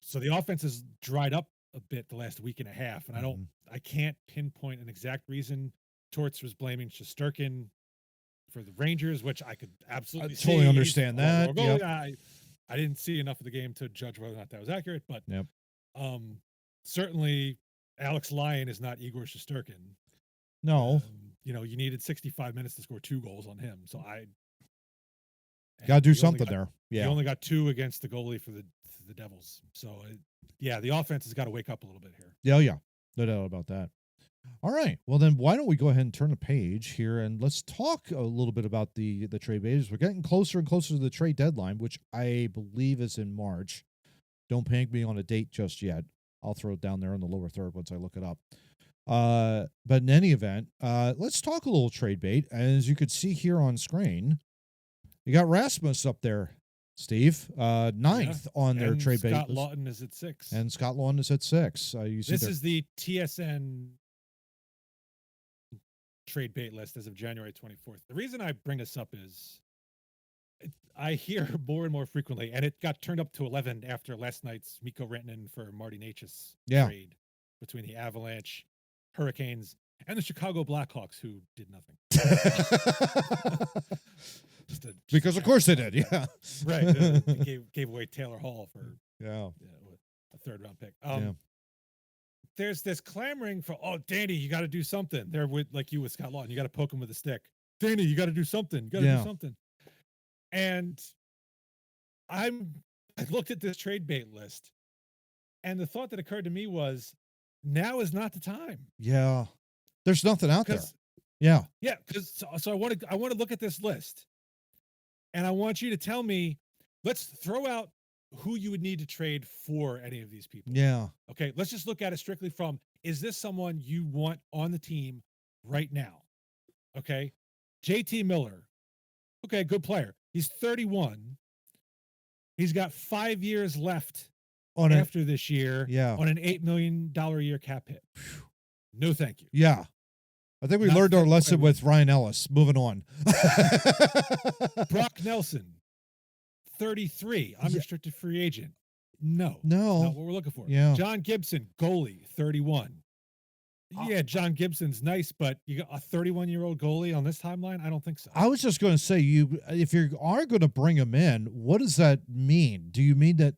So the offense has dried up a bit the last week and a half, and I can't pinpoint an exact reason. Torts was blaming Shesterkin for the Rangers, which I could absolutely totally understand that. Yep. I didn't see enough of the game to judge whether or not that was accurate, but certainly Alex Lyon is not Igor Shesterkin. No. You needed 65 minutes to score 2 goals on him, so got to do something there. Yeah. He only got 2 against the goalie for the Devils. So, the offense has got to wake up a little bit here. Yeah. No doubt about that. All right. Well, then why don't we go ahead and turn the page here and let's talk a little bit about the trade bases. We're getting closer and closer to the trade deadline, which I believe is in March. Don't panic me on a date just yet. I'll throw it down there in the lower third once I look it up. But in any event, let's talk a little trade bait. As you could see here on screen, you got Rasmus up there, Steve, 9th on their trade bait. Scott Lawton is at 6. And Scott Lawton is at 6. This is the TSN trade bait list as of January 24th. The reason I bring this up is I hear more and more frequently, and it got turned up to 11 after last night's Mikko Rantanen for Marty Necas trade between the Avalanche, Hurricanes, and the Chicago Blackhawks, who did nothing. Because of course they did, yeah. Right. They gave away Taylor Hall for a 3rd-round pick. There's this clamoring for, Danny, you got to do something. They're like you with Scott Lawton. You got to poke him with a stick. Danny, you got to do something. You got to do something. And I looked at this trade bait list, and the thought that occurred to me was, now is not the time. Yeah. There's nothing out there. Yeah. Yeah. So I want to look at this list, and I want you to tell me, let's throw out who you would need to trade for any of these people. Yeah. Okay. Let's just look at it strictly from, is this someone you want on the team right now? Okay. JT Miller. Okay. Good player. He's 31. He's got 5 years left after this year on an $8 million a year cap hit. No, thank you. Yeah. I think we learned our lesson with Ryan Ellis. Moving on. Brock Nelson, 33, unrestricted free agent. No. Not what we're looking for. Yeah. John Gibson, goalie, 31. Yeah, John Gibson's nice, but you got a 31-year-old goalie on this timeline? I don't think so. I was just going to say, if you are going to bring him in, what does that mean? Do you mean that,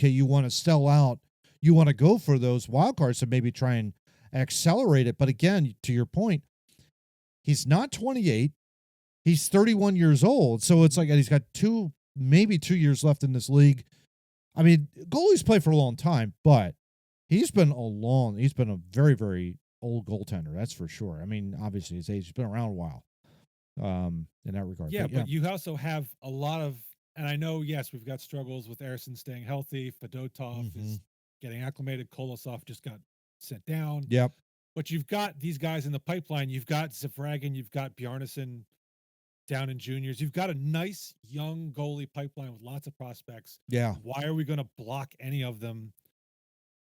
you want to sell out, you want to go for those wild cards and maybe try and accelerate it? But again, to your point, he's not 28. He's 31 years old. So it's like he's got maybe 2 years left in this league. I mean, goalies play for a long time, but he's been a very, very old goaltender. That's for sure. I mean, obviously his age has been around a while in that regard. Yeah, but you also have a lot of, and I know, yes, we've got struggles with Eriksson staying healthy. Fedotov is getting acclimated. Kolosov just got sent down. Yep. But you've got these guys in the pipeline. You've got Zvragin. You've got Bjarnason down in juniors. You've got a nice young goalie pipeline with lots of prospects. Yeah. Why are we going to block any of them?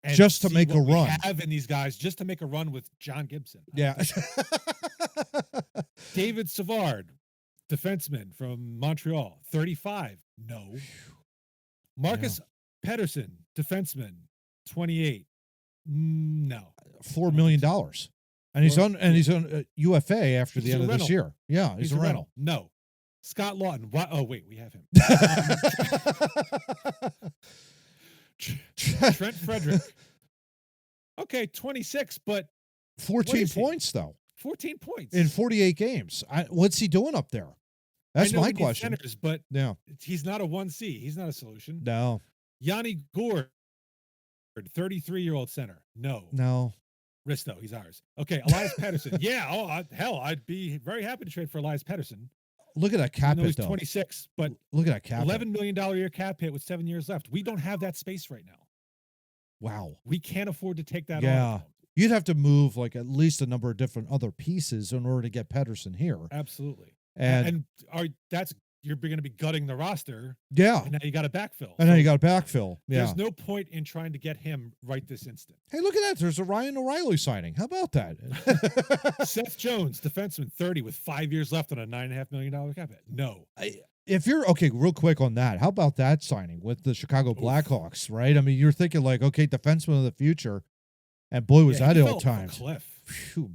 And just to make a run. Have in these guys just to make a run with John Gibson. Yeah. David Savard, defenseman from Montreal, 35. No. Marcus Pedersen, defenseman, 28. No. $4 million. And he's on UFA after the end of this year. Yeah, he's a rental. No. Scott Lawton. Oh, wait, we have him. Trent Frederick. Okay, 26, but 14 points, though. 14 points. In 48 games. What's he doing up there? That's my question. Centers, but yeah, he's not a 1C. He's not a solution. No. Yanni Gourde, 33-year-old center. No. Risto, he's ours. Okay, Elias Pettersson. Yeah, I'd be very happy to trade for Elias Pettersson. Look at that cap hit, he's 26, but look at that cap $11 million a year cap hit with 7 years left. We don't have that space right now. Wow. We can't afford to take that on. Yeah. You'd have to move like at least a number of different other pieces in order to get Pettersson here. Absolutely. And you're going to be gutting the roster. Yeah. And now you got to backfill. Yeah. There's no point in trying to get him right this instant. Hey, look at that. There's a Ryan O'Reilly signing. How about that? Seth Jones, defenseman, 30 with 5 years left on a $9.5 million cap hit. No. If you're okay, real quick on that, how about that signing with the Chicago Blackhawks, right? I mean, you're thinking like, okay, defenseman of the future. And boy, was that ill timed.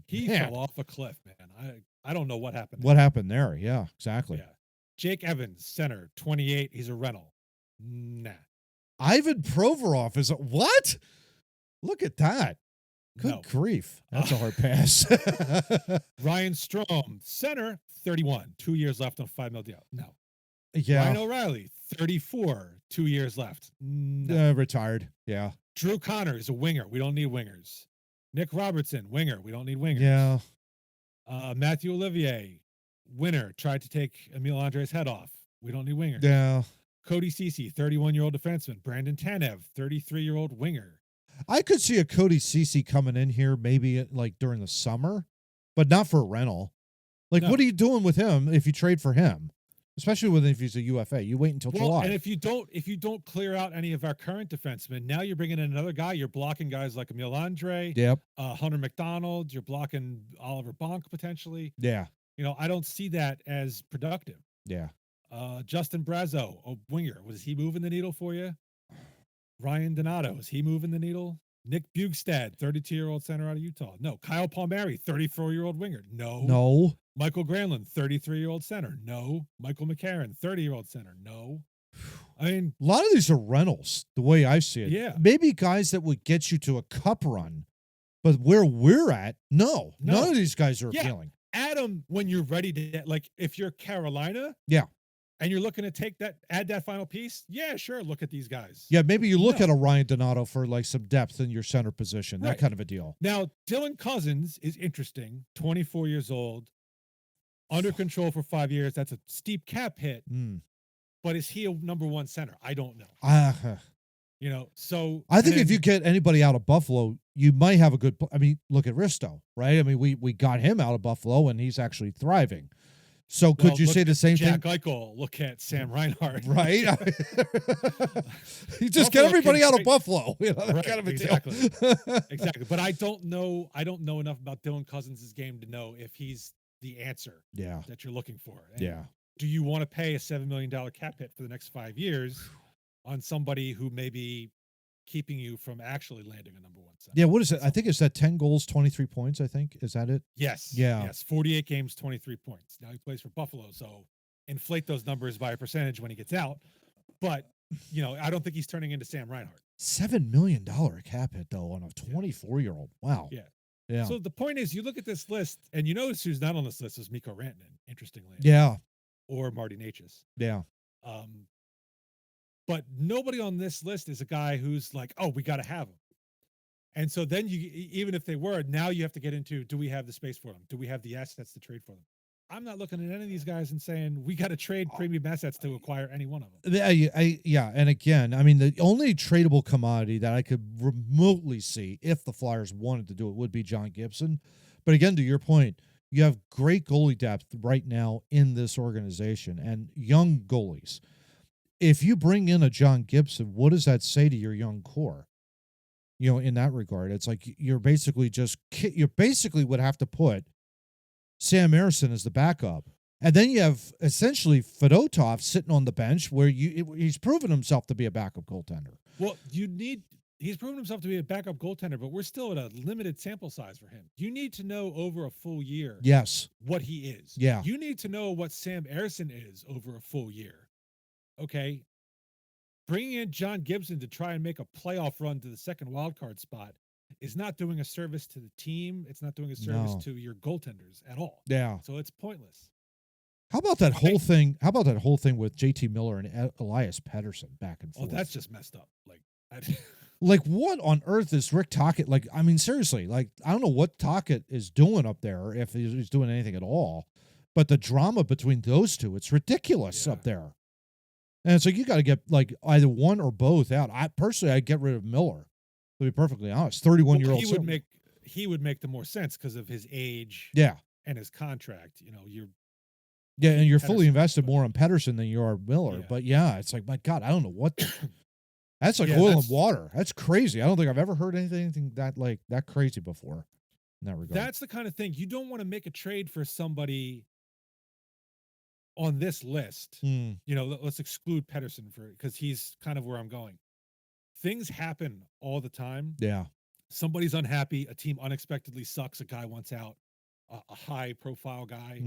He fell off a cliff, man. I don't know what happened. What happened there? Yeah, exactly. Yeah. Jake Evans, center, 28. He's a rental. Nah. Ivan Provorov is what? Look at that. Good grief. That's a hard pass. Ryan Strome, center, 31. 2 years left on $5 million. No. Yeah. Ryan O'Reilly, 34. 2 years left. No. Retired. Yeah. Drew Connor is a winger. We don't need wingers. Nick Robertson, winger. We don't need wingers. Yeah. Matthew Olivier, winner, tried to take Emil Andre's head off. We don't need wingers. Yeah. Cody Ceci, 31-year-old defenseman. Brandon Tanev, 33-year-old winger. I could see a Cody Ceci coming in here maybe like during the summer, but not for a rental. Like, what are you doing with him if you trade for him? Especially if he's a UFA. You wait until July. And if you don't clear out any of our current defensemen, now you're bringing in another guy. You're blocking guys like Emil Andre, Hunter McDonald. You're blocking Oliver Bonk potentially. Yeah. I don't see that as productive. Yeah. Justin Brazeau, a winger. Was he moving the needle for you? Ryan Donato, is he moving the needle? Nick Bugstad, 32-year-old center out of Utah. No. Kyle Palmieri, 34-year-old winger. No. Michael Granlund, 33-year-old center. No. Michael McCarron, 30-year-old center. No. I mean, a lot of these are rentals, the way I see it. Yeah. Maybe guys that would get you to a cup run, but where we're at, no. None of these guys are appealing. Add them when you're ready to, like, if you're Carolina. Yeah. And you're looking to add that final piece? Yeah, sure. Look at these guys. Yeah, maybe you look at a Ryan Donato for like some depth in your center position, that kind of a deal. Now, Dylan Cousins is interesting, 24 years old, under control for 5 years. That's a steep cap hit. But is he a number one center? I don't know. So I think if you get anybody out of Buffalo, you might have a good. I mean, look at Risto, right? I mean, we got him out of Buffalo, and he's actually thriving. So could you say the same thing? Jack Eichel, look at Sam Reinhart. Right? You just get everybody out of Buffalo. That kind of a deal. Exactly. But I don't know enough about Dylan Cousins' game to know if he's the answer that you're looking for. And do you want to pay a $7 million cap hit for the next 5 years on somebody who may be keeping you from actually landing a number one center? Yeah, what is it? I think it's that 10 goals, 23 points, I think. Is that it? Yes. Yeah. Yes, 48 games, 23 points. Now he plays for Buffalo, so inflate those numbers by a percentage when he gets out. But, I don't think he's turning into Sam Reinhart. $7 million cap hit, though, on a 24-year-old. Wow. Yeah. Yeah. So the point is, you look at this list, and you notice who's not on this list is Mikko Rantanen, interestingly. Yeah. Or Marty Necas. Yeah. But nobody on this list is a guy who's like, oh, we got to have him. And so then even if they were, now you have to get into, do we have the space for them? Do we have the assets to trade for them? I'm not looking at any of these guys and saying we got to trade premium assets to acquire any one of them. Yeah. And again, I mean, the only tradable commodity that I could remotely see if the Flyers wanted to do it would be John Gibson. But again, to your point, you have great goalie depth right now in this organization and young goalies. If you bring in a John Gibson, what does that say to your young core? In that regard, it's like you basically would have to put Sam Emerson as the backup And then you have essentially Fedotov sitting on the bench where he's proven himself to be a backup goaltender. Well, he's proven himself to be a backup goaltender, but we're still at a limited sample size for him. You need to know over a full year Yes. what he is. Yeah. You need to know what Sam Ersson is over a full year. Okay. Bringing in John Gibson to try and make a playoff run to the second wildcard spot is not doing a service to the team. It's not doing a service to your goaltenders at all. Yeah. So it's pointless. How about that whole thing? How about that whole thing with JT Miller and Elias Pettersson back and forth? Oh, that's just messed up. Like, what on earth is Rick Tocchet? Like, I mean, seriously, like, I don't know what Tocchet is doing up there, if he's doing anything at all. But the drama between those two, it's ridiculous up there. And so you got to get, like, either one or both out. I'd get rid of Miller, to be perfectly honest. 31-year-old. He would make the more sense because of his age. Yeah. And his contract. You know, and you're fully invested more on Pettersson than you are Miller. Yeah. But yeah, it's like, my God, I don't know what. That's like oil and water. That's crazy. I don't think I've ever heard anything that crazy before in that regard. That's the kind of thing. You don't want to make a trade for somebody on this list. You know, let's exclude Pettersson because he's kind of where I'm going. Things happen all the time. Yeah. Somebody's unhappy. A team unexpectedly sucks. A guy wants out. A high-profile guy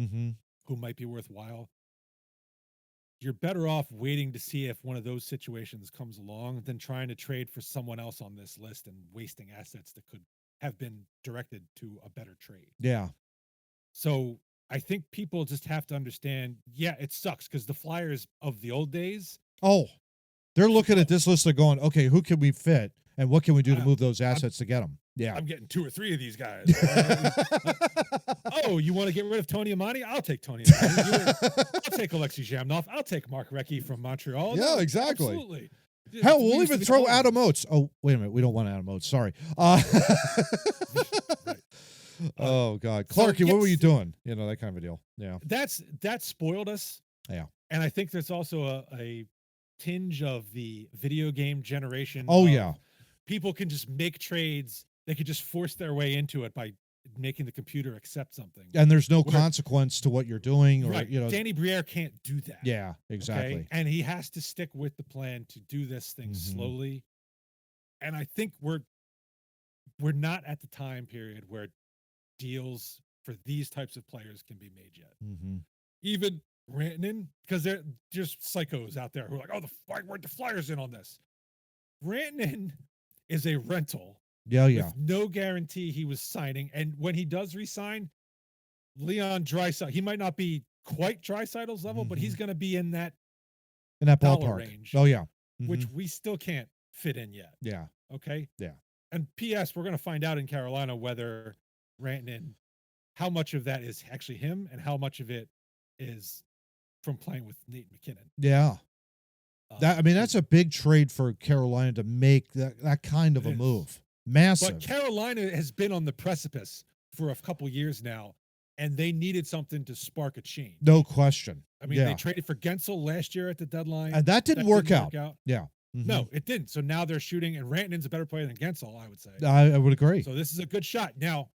who might be worthwhile. You're better off waiting to see if one of those situations comes along than trying to trade for someone else on this list and wasting assets that could have been directed to a better trade. Yeah. So I think people just have to understand, it sucks because the Flyers of the old days. Oh, they're looking at this list and going, okay, who can we fit and what can we do to move those assets to get them? Yeah. I'm getting 2 or 3 of these guys. Oh, you want to get rid of Tony Amani? I'll take Tony Amani. I'll take Alexei Zhamnov. I'll take Mark Recchi from Montreal. Yeah, no, exactly. Absolutely. Hell, we'll even throw Adam Oates. Oh, wait a minute. We don't want Adam Oates. Sorry. Right. Oh, God. Clarky, what were you doing? You know, that kind of a deal. Yeah. That spoiled us. Yeah. And I think there's also a tinge of the video game generation. Oh, yeah. People can just make trades. They could just force their way into it by making the computer accept something. And there's no consequence to what you're doing. Or, right. you know, Danny Briere can't do that. Yeah, exactly. Okay? And he has to stick with the plan to do this thing slowly. And I think we're not at the time period where deals for these types of players can be made yet. Even Rantanen, because they're just psychos out there who are like, why weren't the Flyers in on this? Rantanen is a rental. Yeah. With no guarantee he was signing. And when he does resign, Leon Draisaitl, he might not be quite Draisaitl's level, but he's going to be in that ballpark range. Oh, yeah. Which we still can't fit in yet. Yeah. Okay? Yeah. And P.S., we're going to find out in Carolina whether Rantanen, how much of that is actually him and how much of it is from playing with Nate McKinnon. Yeah. That's a big trade for Carolina to make that kind of a move. Massive. But Carolina has been on the precipice for a couple years now, and they needed something to spark a change. No question. I mean, they traded for Gensel last year at the deadline. And that didn't work out. Yeah. No, it didn't. So now they're shooting, and Rantanen's a better player than Gensel, I would say. I would agree. So this is a good shot. Now,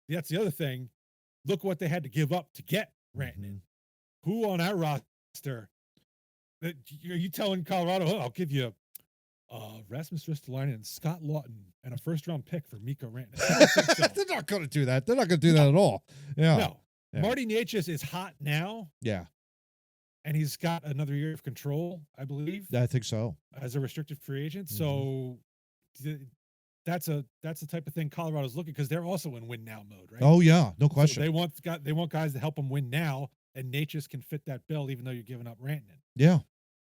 that's the other thing. Look what they had to give up to get Rantanen. Who on our roster, are you telling Colorado, I'll give you Rasmus Ristolainen and Scott Lawton and a first-round pick for Mikko Rantanen? So. They're not going to do that. They're not going to do that at all. Yeah. No. Yeah. Marty Necas is hot now. Yeah. And he's got another year of control, I believe. I think so. As a restricted free agent. So that's the type of thing Colorado's looking, because they're also in win now mode, right? Oh yeah, no question. So they want guys to help them win now, and Necas can fit that bill, even though you're giving up Rantanen. Yeah.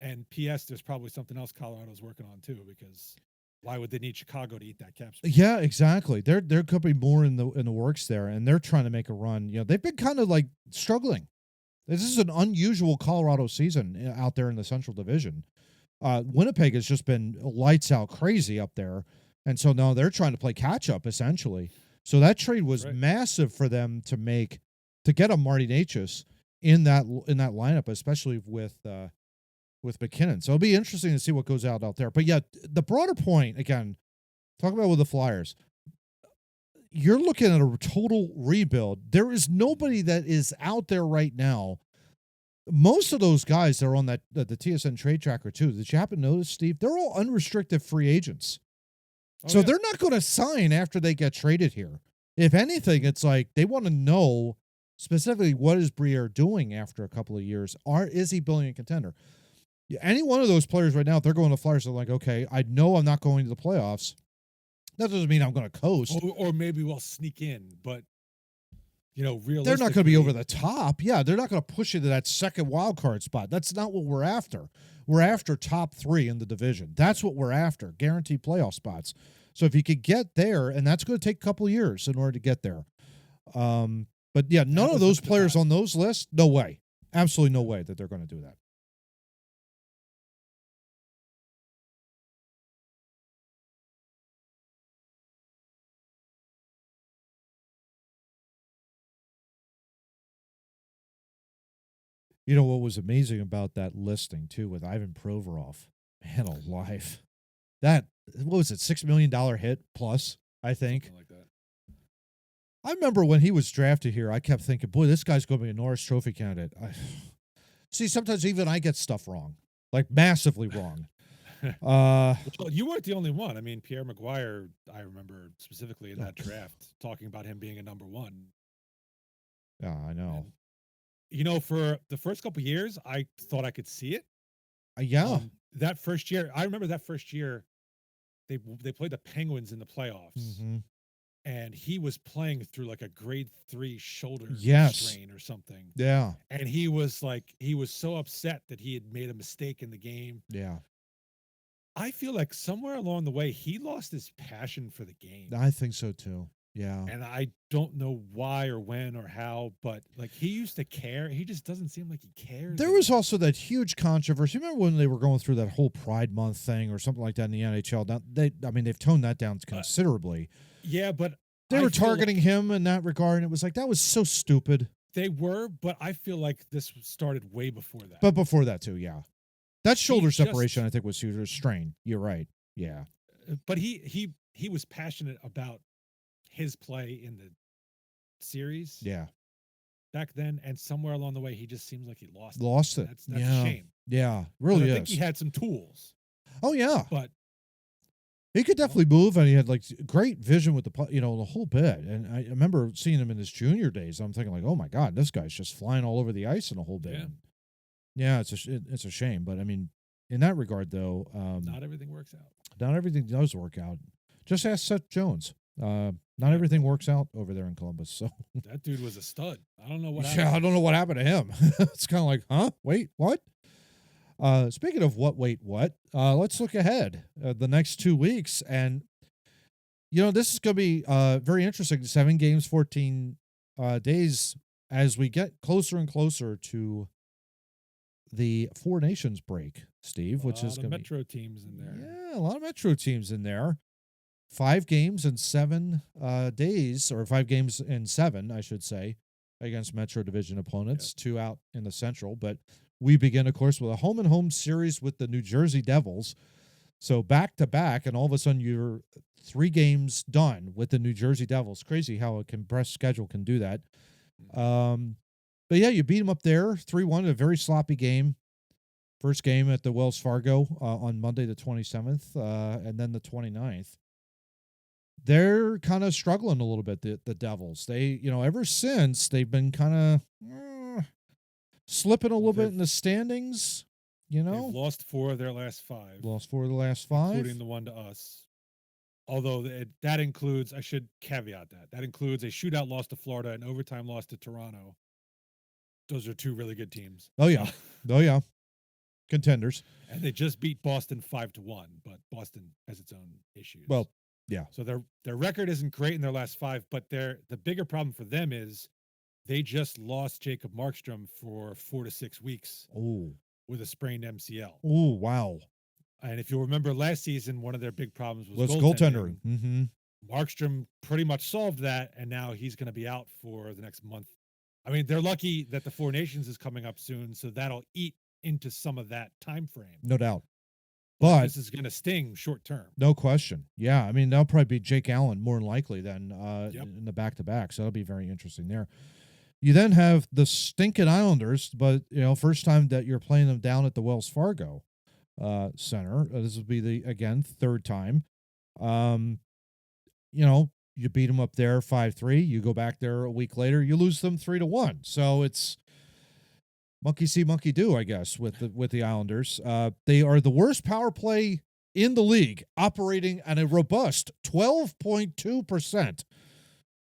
And P.S., there's probably something else Colorado's working on too, because why would they need Chicago to eat that cap space? Yeah, exactly. There could be more in the works there, and they're trying to make a run. You know, they've been kind of like struggling. This is an unusual Colorado season out there in the Central Division. Winnipeg has just been lights out crazy up there, and so now they're trying to play catch up essentially. So that trade was massive for them to get a Marty Necas in that lineup, especially with McKinnon. So it'll be interesting to see what goes out there. But yeah, the broader point, again, talk about with the Flyers, you're looking at a total rebuild. There is nobody that is out there right now most of those guys that are on that the TSN Trade Tracker too, did you happen to notice, Steve? They're all unrestricted free agents. So they're not going to sign after they get traded here. If anything, it's like they want to know specifically what is Briere doing after a couple of years. Is he building a contender? Any one of those players right now, if they're going to Flyers, they're like, okay, I know I'm not going to the playoffs. That doesn't mean I'm going to coast. Or maybe we'll sneak in, but realistically, they're not going to be over the top. Yeah, they're not going to push you to that second wild card spot. That's not what we're after. We're after top 3 in the division. That's what we're after, guaranteed playoff spots. So if you could get there, and that's going to take a couple of years in order to get there. But yeah, none of those players on those lists, no way. Absolutely no way that they're going to do that. You know what was amazing about that listing too with Ivan Provorov? Man alive. That, what was it, $6 million hit plus, I think. Something like that. I remember when he was drafted here, I kept thinking, boy, this guy's going to be a Norris Trophy candidate. See, sometimes even I get stuff wrong, like massively wrong. Well, you weren't the only one. I mean, Pierre Maguire, I remember specifically in that draft, talking about him being a number 1. Yeah, I know. And, for the first couple of years, I thought I could see it. Yeah. That first year, I remember that first year, they played the Penguins in the playoffs. Mm-hmm. And he was playing through like a grade 3 shoulder strain or something. Yeah. And he was so upset that he had made a mistake in the game. Yeah. I feel like somewhere along the way, he lost his passion for the game. I think so too. Yeah. And I don't know why or when or how, but like he used to care. He just doesn't seem like he cares. There was also that huge controversy. Remember when they were going through that whole Pride Month thing or something like that in the NHL? Now, they've toned that down considerably. Yeah, but they were targeting him in that regard, and it was like, that was so stupid. They were, but I feel like this started way before that. But before that too, yeah. That shoulder separation, I think, was huge. Strain. You're right. Yeah. But he was passionate about his play in the series. Yeah. Back then, and somewhere along the way, he just seems like he lost it. That's a shame. Yeah, really is. I think he had some tools. Oh yeah, but he could definitely move, and he had like great vision with the whole bit. And I remember seeing him in his junior days. I'm thinking like, oh my god, this guy's just flying all over the ice in a whole bit. Yeah, it's a shame, but I mean, in that regard though, not everything works out. Not everything does work out. Just ask Seth Jones. Not everything works out over there in Columbus. So that dude was a stud. I don't know what happened. Yeah, I don't know what happened to him. It's kind of like, huh? Wait, what? Speaking of what, let's look ahead the next 2 weeks. And, this is going to be very interesting. 7 games, 14 days as we get closer and closer to the Four Nations break, Steve, which is going to be Metro teams in there. Yeah, a lot of Metro teams in there. 5 games in 7 days, or 5 games in 7, I should say, against Metro Division opponents, 2 out in the Central. But we begin, of course, with a home-and-home series with the New Jersey Devils. So back-to-back, and all of a sudden you're 3 games done with the New Jersey Devils. Crazy how a compressed schedule can do that. But yeah, you beat them up there, 3-1, a very sloppy game. First game at the Wells Fargo on Monday the 27th, and then the 29th. They're kind of struggling a little bit, the Devils. They, ever since, they've been kind of slipping a little bit in the standings, They've lost 4 of their last 5. Lost 4 of the last 5. Including the one to us. Although that includes, I should caveat that includes a shootout loss to Florida and overtime loss to Toronto. Those are 2 really good teams. Oh, yeah. Oh, yeah. Contenders. And they just beat Boston 5-1, but Boston has its own issues. Well, yeah. So their record isn't great in their last 5, but the bigger problem for them is they just lost Jacob Markstrom for 4 to 6 weeks. Oh. With a sprained MCL. Oh, wow. And if you remember last season, one of their big problems was goaltending. Mm-hmm. Markstrom pretty much solved that, and now he's going to be out for the next month. I mean, they're lucky that the Four Nations is coming up soon, so that'll eat into some of that time frame. No doubt. But this is going to sting short term. No question. Yeah, I mean, that'll probably be Jake Allen more than likely than in the back-to-back, so that'll be very interesting there. You then have the stinking Islanders, but first time that you're playing them down at the Wells Fargo Center. This would be the third time. You beat them up there 5-3. You go back there a week later, you lose them 3-1. So it's monkey see, monkey do, I guess, with the Islanders. They are the worst power play in the league, operating at a robust 12.2%.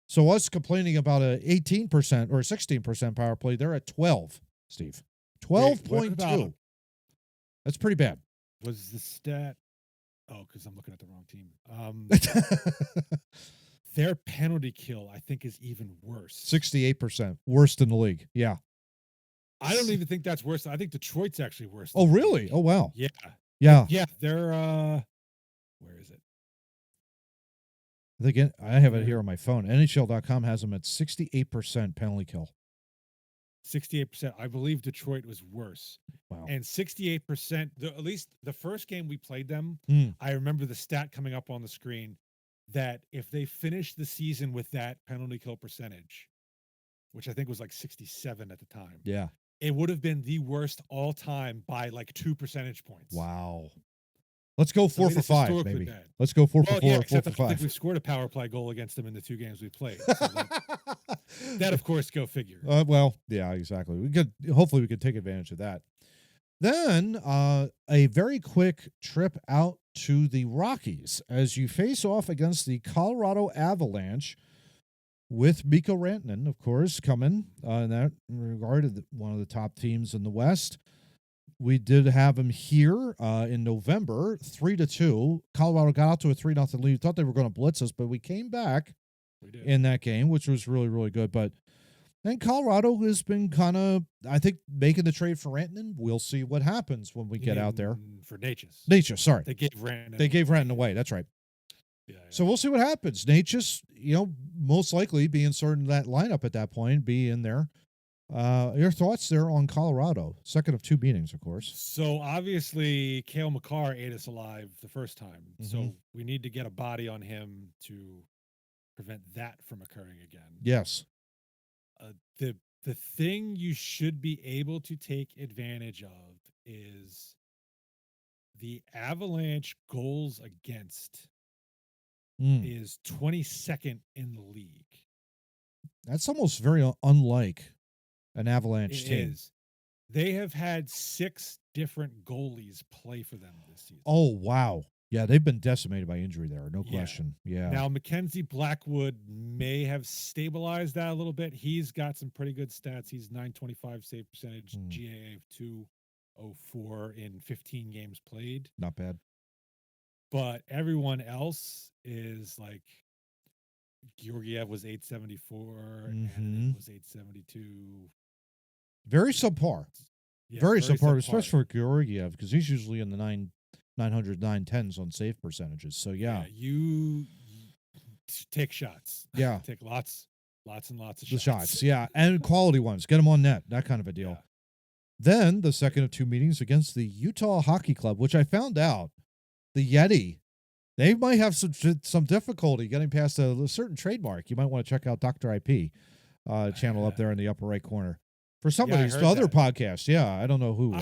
So us complaining about a 18% or 16% power play, they're at 12, Steve. 12.2. That's pretty bad. Was the stat? Oh, because I'm looking at the wrong team. Their penalty kill, I think, is even worse. 68%. Worst in the league. Yeah. I don't even think that's worse. I think Detroit's actually worse. Oh, really? Oh, wow. Yeah. Yeah. Yeah. They're, where is it? I have it here on my phone. NHL.com has them at 68% penalty kill. 68%. I believe Detroit was worse. Wow. And 68%, at least the first game we played them, I remember the stat coming up on the screen that if they finished the season with that penalty kill percentage, which I think was like 67 at the time. Yeah. It would have been the worst all time by like 2 percentage points. Wow. Let's go 4 for 5, maybe. Bad. Let's go 4 for 4, yeah, 4 for 5. I think we've scored a power play goal against them in the 2 games we played. So that, of course, go figure. Well, yeah, exactly. Hopefully we could take advantage of that. Then a very quick trip out to the Rockies as you face off against the Colorado Avalanche with Mikko Rantanen, of course, coming in that regard, one of the top teams in the West. We did have him here in November, 3-2. Colorado got out to a 3-0 lead. Thought they were going to blitz us, but we came back in that game, which was really, really good. But then Colorado has been kind of, I think, making the trade for Rantanen. We'll see what happens when we get out there. For Natchez. Natchez, sorry. They gave Rantanen. They gave Rantanen away. That's right. Yeah. So we'll see what happens. Natchez, most likely be inserted in that lineup at that point, be in there. Your thoughts there on Colorado? Second of 2 meetings, of course. So obviously, Cale Makar ate us alive the first time. Mm-hmm. So we need to get a body on him to prevent that from occurring again. Yes. The thing you should be able to take advantage of is the Avalanche goals against is 22nd in the league. That's almost very unlike an Avalanche team. Is. They have had 6 different goalies play for them this season. Oh, wow. Yeah, they've been decimated by injury there, no question. Yeah. Now, Mackenzie Blackwood may have stabilized that a little bit. He's got some pretty good stats. He's .925 save percentage, GAA of 204 in 15 games played. Not bad. But everyone else is like Georgiev was 874, and was 872. Very subpar. Yeah, very subpar, especially for Georgiev, because he's usually in the 900, 910s on save percentages. So, yeah. You take shots. Yeah. Take lots and lots of shots. The shots, yeah. And quality ones. Get them on net. That kind of a deal. Yeah. Then the second of 2 meetings against the Utah Hockey Club, which I found out the Yeti, they might have some difficulty getting past a certain trademark. You might want to check out Dr. IP channel up there in the upper right corner. For somebody's other podcast, I don't know who.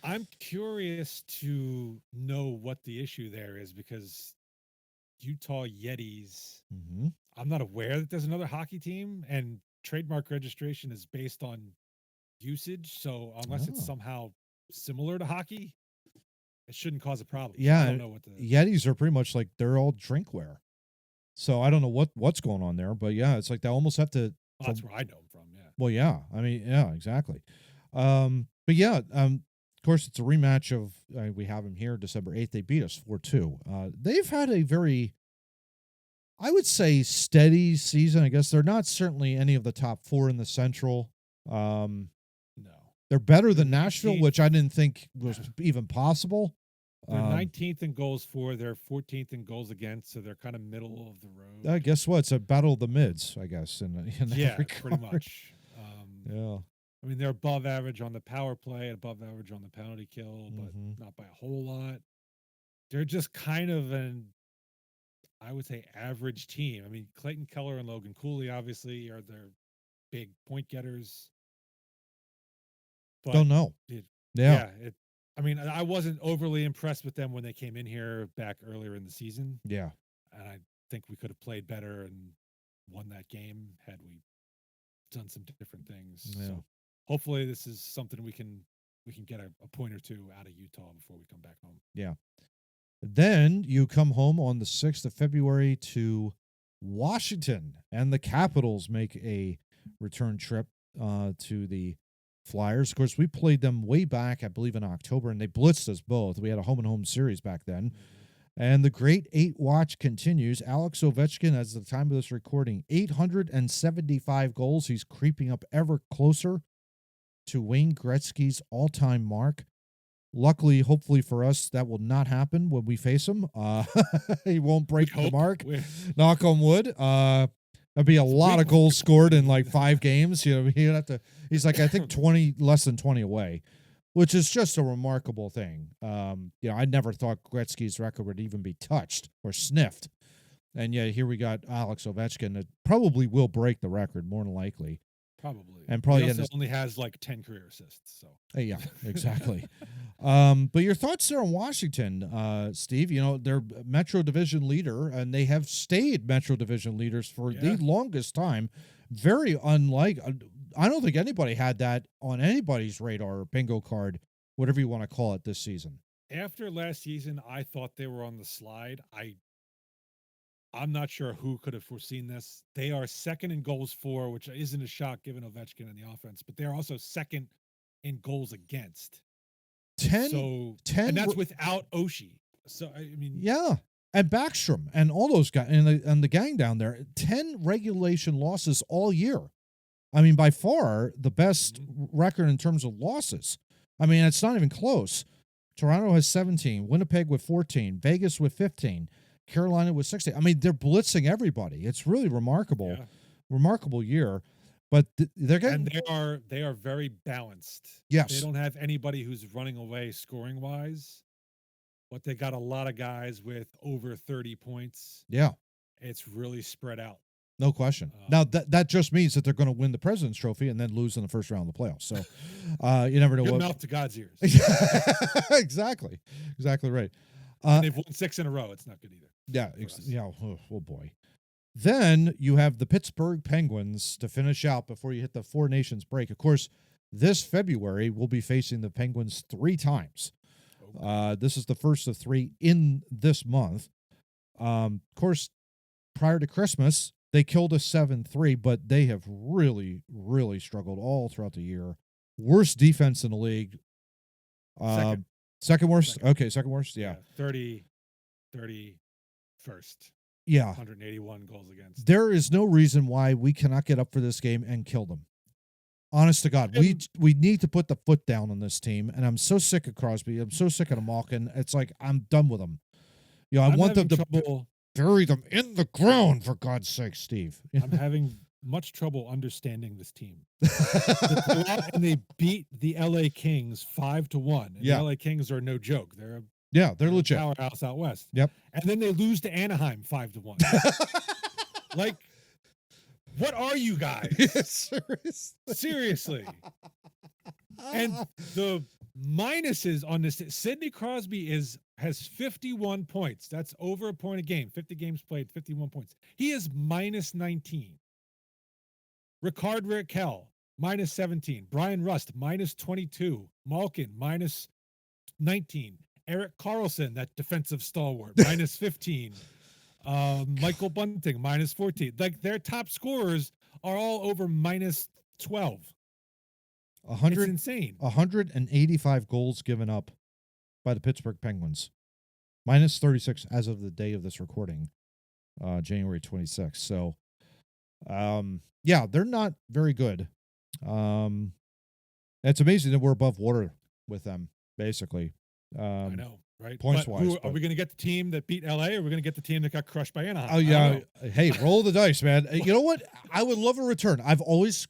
I'm curious to know what the issue there is because Utah Yetis, I'm not aware that there's another hockey team, and trademark registration is based on usage. So unless it's somehow similar to hockey, it shouldn't cause a problem. Yeah, I don't know what the Yetis are pretty much like they're all drinkware. So I don't know what's going on there, but yeah, it's like they almost have to. Well, that's where I know them from. Yeah. Well, yeah. I mean, yeah, exactly. But yeah, of course, it's a rematch of we have them here December 8th. They beat us 4-2. They've had a very, I would say, steady season. I guess they're not certainly any of the top 4 in the Central. No. They're better than Nashville, which I didn't think was even possible. They're 19th in goals for. They're 14th in goals against, so they're kind of middle of the road. Guess what? It's a battle of the mids, I guess. In that regard. Pretty much. Yeah. I mean, they're above average on the power play, above average on the penalty kill, but not by a whole lot. They're just kind of I would say, average team. I mean, Clayton Keller and Logan Cooley obviously are their big point getters. Don't know. Yeah. I mean, I wasn't overly impressed with them when they came in here back earlier in the season. Yeah. And I think we could have played better and won that game had we done some different things. Yeah. So hopefully this is something we can get a point or two out of Utah before we come back home. Yeah. Then you come home on the 6th of February to Washington, and the Capitals make a return trip to the Flyers. Of course, we played them way back, I believe, in October, and they blitzed us both. We had a home-and-home series back then. Mm-hmm. And the great 8-watch continues. Alex Ovechkin, as of the time of this recording, 875 goals. He's creeping up ever closer to Wayne Gretzky's all-time mark. Luckily, hopefully for us, that will not happen when we face him. He won't break the mark. Knock on wood. That'd be a lot of goals scored in like 5 games. You know, he'd have to. He's like, I think 20, less than 20 away, which is just a remarkable thing. You know, I never thought Gretzky's record would even be touched or sniffed, and yet here we got Alex Ovechkin that probably will break the record more than likely. Probably. And probably he also only has like 10 career assists. So yeah, exactly. But your thoughts there on Washington, Steve? You know, they're Metro Division leader, and they have stayed Metro Division leaders for the longest time. Very unlike. I don't think anybody had that on anybody's radar or bingo card, whatever you want to call it, this season. After last season, I thought they were on the slide. I'm not sure who could have foreseen this. They are second in goals for, which isn't a shock given Ovechkin and the offense, but they're also second in goals against. 10, and that's without Oshie. So, I mean. Yeah. And Backstrom and all those guys and the gang down there, 10 regulation losses all year. I mean, by far the best record in terms of losses. I mean, it's not even close. Toronto has 17, Winnipeg with 14, Vegas with 15. Carolina with 60. I mean, they're blitzing everybody. It's really remarkable, remarkable year. But they're getting, and they are very balanced. Yes, they don't have anybody who's running away scoring wise, but they got a lot of guys with over 30 points. Yeah, it's really spread out. No question. Now that just means that they're going to win the President's Trophy and then lose in the first round of the playoffs. So you never know. Good mouth to God's ears. Exactly right. They've won 6 in a row. It's not good either. Yeah. Oh boy. Then you have the Pittsburgh Penguins to finish out before you hit the Four Nations break. Of course, this February we'll be facing the Penguins 3 times. This is the first of 3 in this month. Of course, prior to Christmas, they killed us 7-3, but they have really, really struggled all throughout the year. Worst defense in the league. Second worst? Okay, second worst? Yeah. 31st. Yeah. 181 goals against. There is no reason why we cannot get up for this game and kill them. Honest to God, we need to put the foot down on this team, and I'm so sick of Crosby. I'm so sick of Malkin. It's like I'm done with them. You know, I want them to bury them in the ground, for God's sake, Steve. I'm having much trouble understanding this team. And they beat the LA Kings 5-1. And the LA Kings are no joke. They're legit. Powerhouse out west. Yep. And then they lose to Anaheim 5-1. Like, what are you guys? Seriously. And the minuses on this, Sidney Crosby has 51 points. That's over a point a game. 50 games played, 51 points. He is minus 19. Ricard Raquel, minus 17. Brian Rust, minus 22. Malkin, minus 19. Erik Karlsson, that defensive stalwart, minus 15. Michael Bunting, minus 14. Like, their top scorers are all over minus 12. It's insane. 185 goals given up by the Pittsburgh Penguins. Minus 36 as of the day of this recording, January 26th. So, yeah, they're not very good. It's amazing that we're above water with them, basically. I know, right? Points-wise. Are we going to get the team that beat LA, or are we going to get the team that got crushed by Anaheim? Oh, yeah. Hey, roll the dice, man. You know what? I would love a return. I've always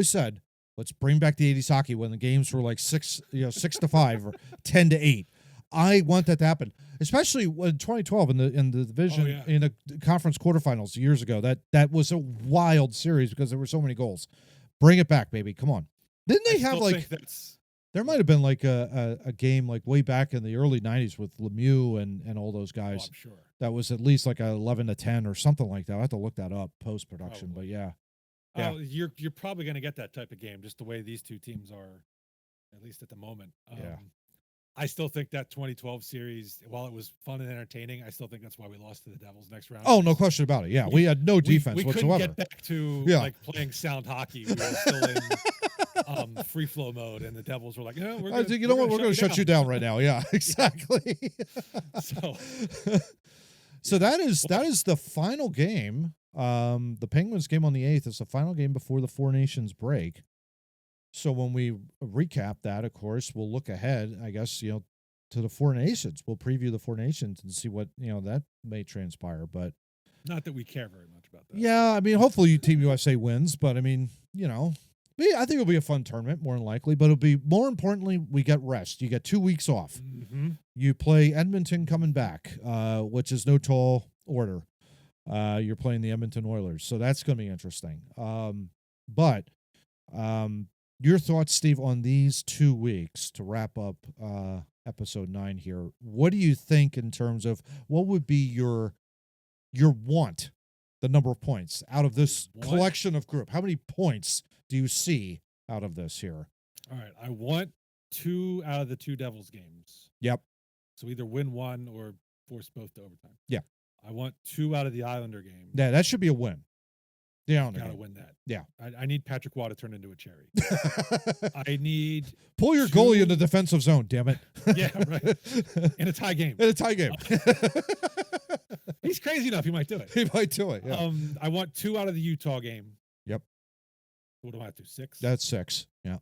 said, let's bring back the 80s hockey when the games were like 6-5 or 10-8. I want that to happen. especially in 2012 in the division in the conference quarterfinals years ago. That was a wild series because there were so many goals. Bring it back, baby. Come on. Didn't they have like there might have been like a game like way back in the early 90s with Lemieux and all those guys. Oh, I'm sure. That was at least like a 11-10 or something like that. I have to look that up post production, but yeah. Oh, you're probably going to get that type of game just the way these two teams are, at least at the moment. I still think that 2012 series, while it was fun and entertaining, I still think that's why we lost to the Devils next round. Oh, no question about it. Yeah, we had no defense we whatsoever. We couldn't get back to like playing sound hockey. We were still in free flow mode, and the Devils were like, "No, we're gonna, you know what? We're going to shut you down right now." Yeah, exactly. So that is the final game. The Penguins game on the 8th is the final game before the Four Nations break. So when we recap that, of course, we'll look ahead, I guess, to the Four Nations. We'll preview the Four Nations and see what, that may transpire. But not that we care very much about that. Yeah, I mean, hopefully Team USA wins. But, I mean, I think it'll be a fun tournament, more than likely. But it'll be, more importantly, we get rest. You get 2 weeks off. Mm-hmm. You play Edmonton coming back, which is no tall order. You're playing the Edmonton Oilers. So that's going to be interesting. But your thoughts, Steve, on these 2 weeks to wrap up episode 9 here. What do you think in terms of what would be your want, the number of points out of this collection of group? How many points do you see out of this here? All right. I want 2 out of the 2 Devils games. Yep. So either win 1 or force both to overtime. Yeah. I want 2 out of the Islander game. Yeah, that should be a win. Yeah, gotta win that. Yeah, I need Patrick Waugh to turn into a cherry. I need pull your goalie in the defensive zone. Damn it! Yeah, right. In a tie game. He's crazy enough. He might do it. He might do it. Yeah. I want 2 out of the Utah game. Yep. What do I have to 6? That's 6. Yeah.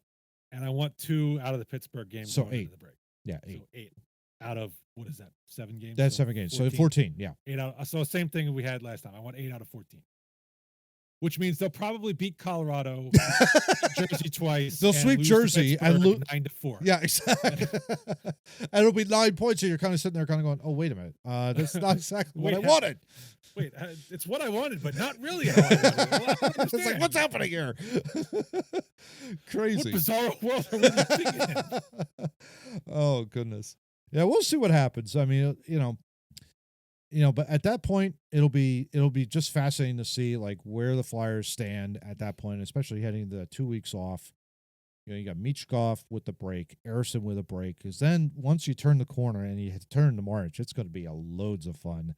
And I want 2 out of the Pittsburgh game. So 8. The break. Yeah, 8. So 8 out of what is that? 7 games. That's 7 games. 14. So 14. Yeah. 8 out. So same thing we had last time. I want 8 out of 14. Which means they'll probably beat Colorado, Jersey twice. They'll sweep Jersey and lose 9-4. Yeah, exactly. And it'll be 9 points, and you're kind of sitting there, kind of going, "Oh, wait a minute, that's not exactly what I wanted." Wait, it's what I wanted, but not really how I wanted. It's like, what's happening here? Crazy. What bizarre world are we living in? Oh goodness. Yeah, we'll see what happens. I mean, but at that point, it'll be just fascinating to see like where the Flyers stand at that point, especially heading to the 2 weeks off. You got Michkov with the break, Erison with a break, because then once you turn the corner and you turn to March, it's going to be loads of fun.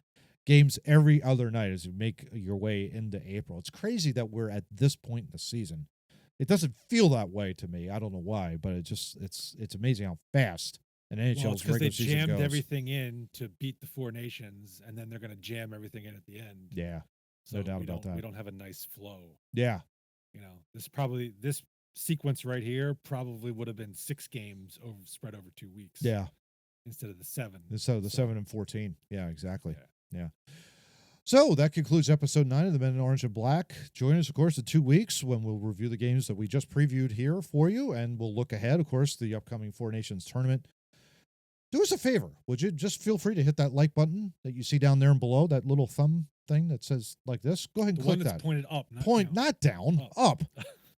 Games every other night as you make your way into April. It's crazy that we're at this point in the season. It doesn't feel that way to me. I don't know why, but it's amazing how fast an NHL's regular season goes. Because they jammed everything in to beat the Four Nations, and then they're going to jam everything in at the end. Yeah, no doubt about that. We don't have a nice flow. Yeah. This sequence right here probably would have been 6 games spread over 2 weeks. Yeah. Instead of the 7. Instead of the 7 and 14. Yeah, exactly. Yeah. So that concludes episode 9 of the Men in Orange and Black. Join us, of course, in 2 weeks when we'll review the games that we just previewed here for you, and we'll look ahead, of course, to the upcoming Four Nations tournament. Do us a favor, would you? Just feel free to hit that like button that you see down there and below, that little thumb thing that says like this. Go ahead and click that. Pointed up, not down. Up.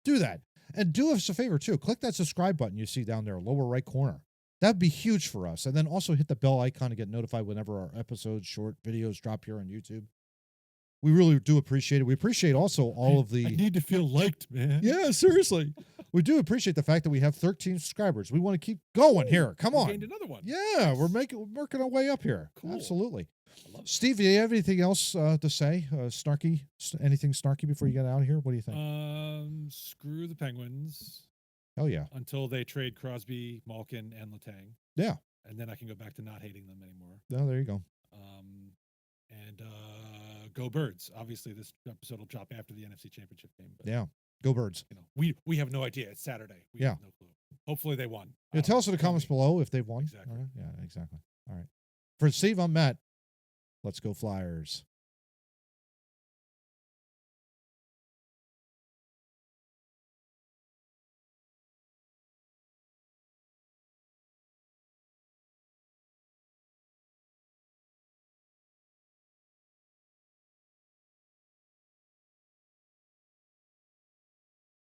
Do that. And do us a favor, too. Click that subscribe button you see down there, lower right corner. That'd be huge for us. And then also hit the bell icon to get notified whenever our episodes, short videos drop here on YouTube. We really do appreciate it. We appreciate also all of the... I need to feel liked, man. Yeah, seriously. We do appreciate the fact that we have 13 subscribers. We want to keep going here. Come on. Gained another one. Yeah, we're working our way up here. Cool. Absolutely. Steve, do you have anything else to say? Anything snarky before you get out of here? What do you think? Screw the Penguins. Hell yeah. Until they trade Crosby, Malkin, and Letang. Yeah. And then I can go back to not hating them anymore. Oh, there you go. And go Birds. Obviously, this episode will drop after the NFC Championship game. But, yeah. Go Birds. We have no idea. It's Saturday. We have no clue. Hopefully they won. Yeah, tell us in the comments below if they've won. Exactly. All right. Yeah, exactly. All right. For Steve, I'm Matt. Let's go Flyers.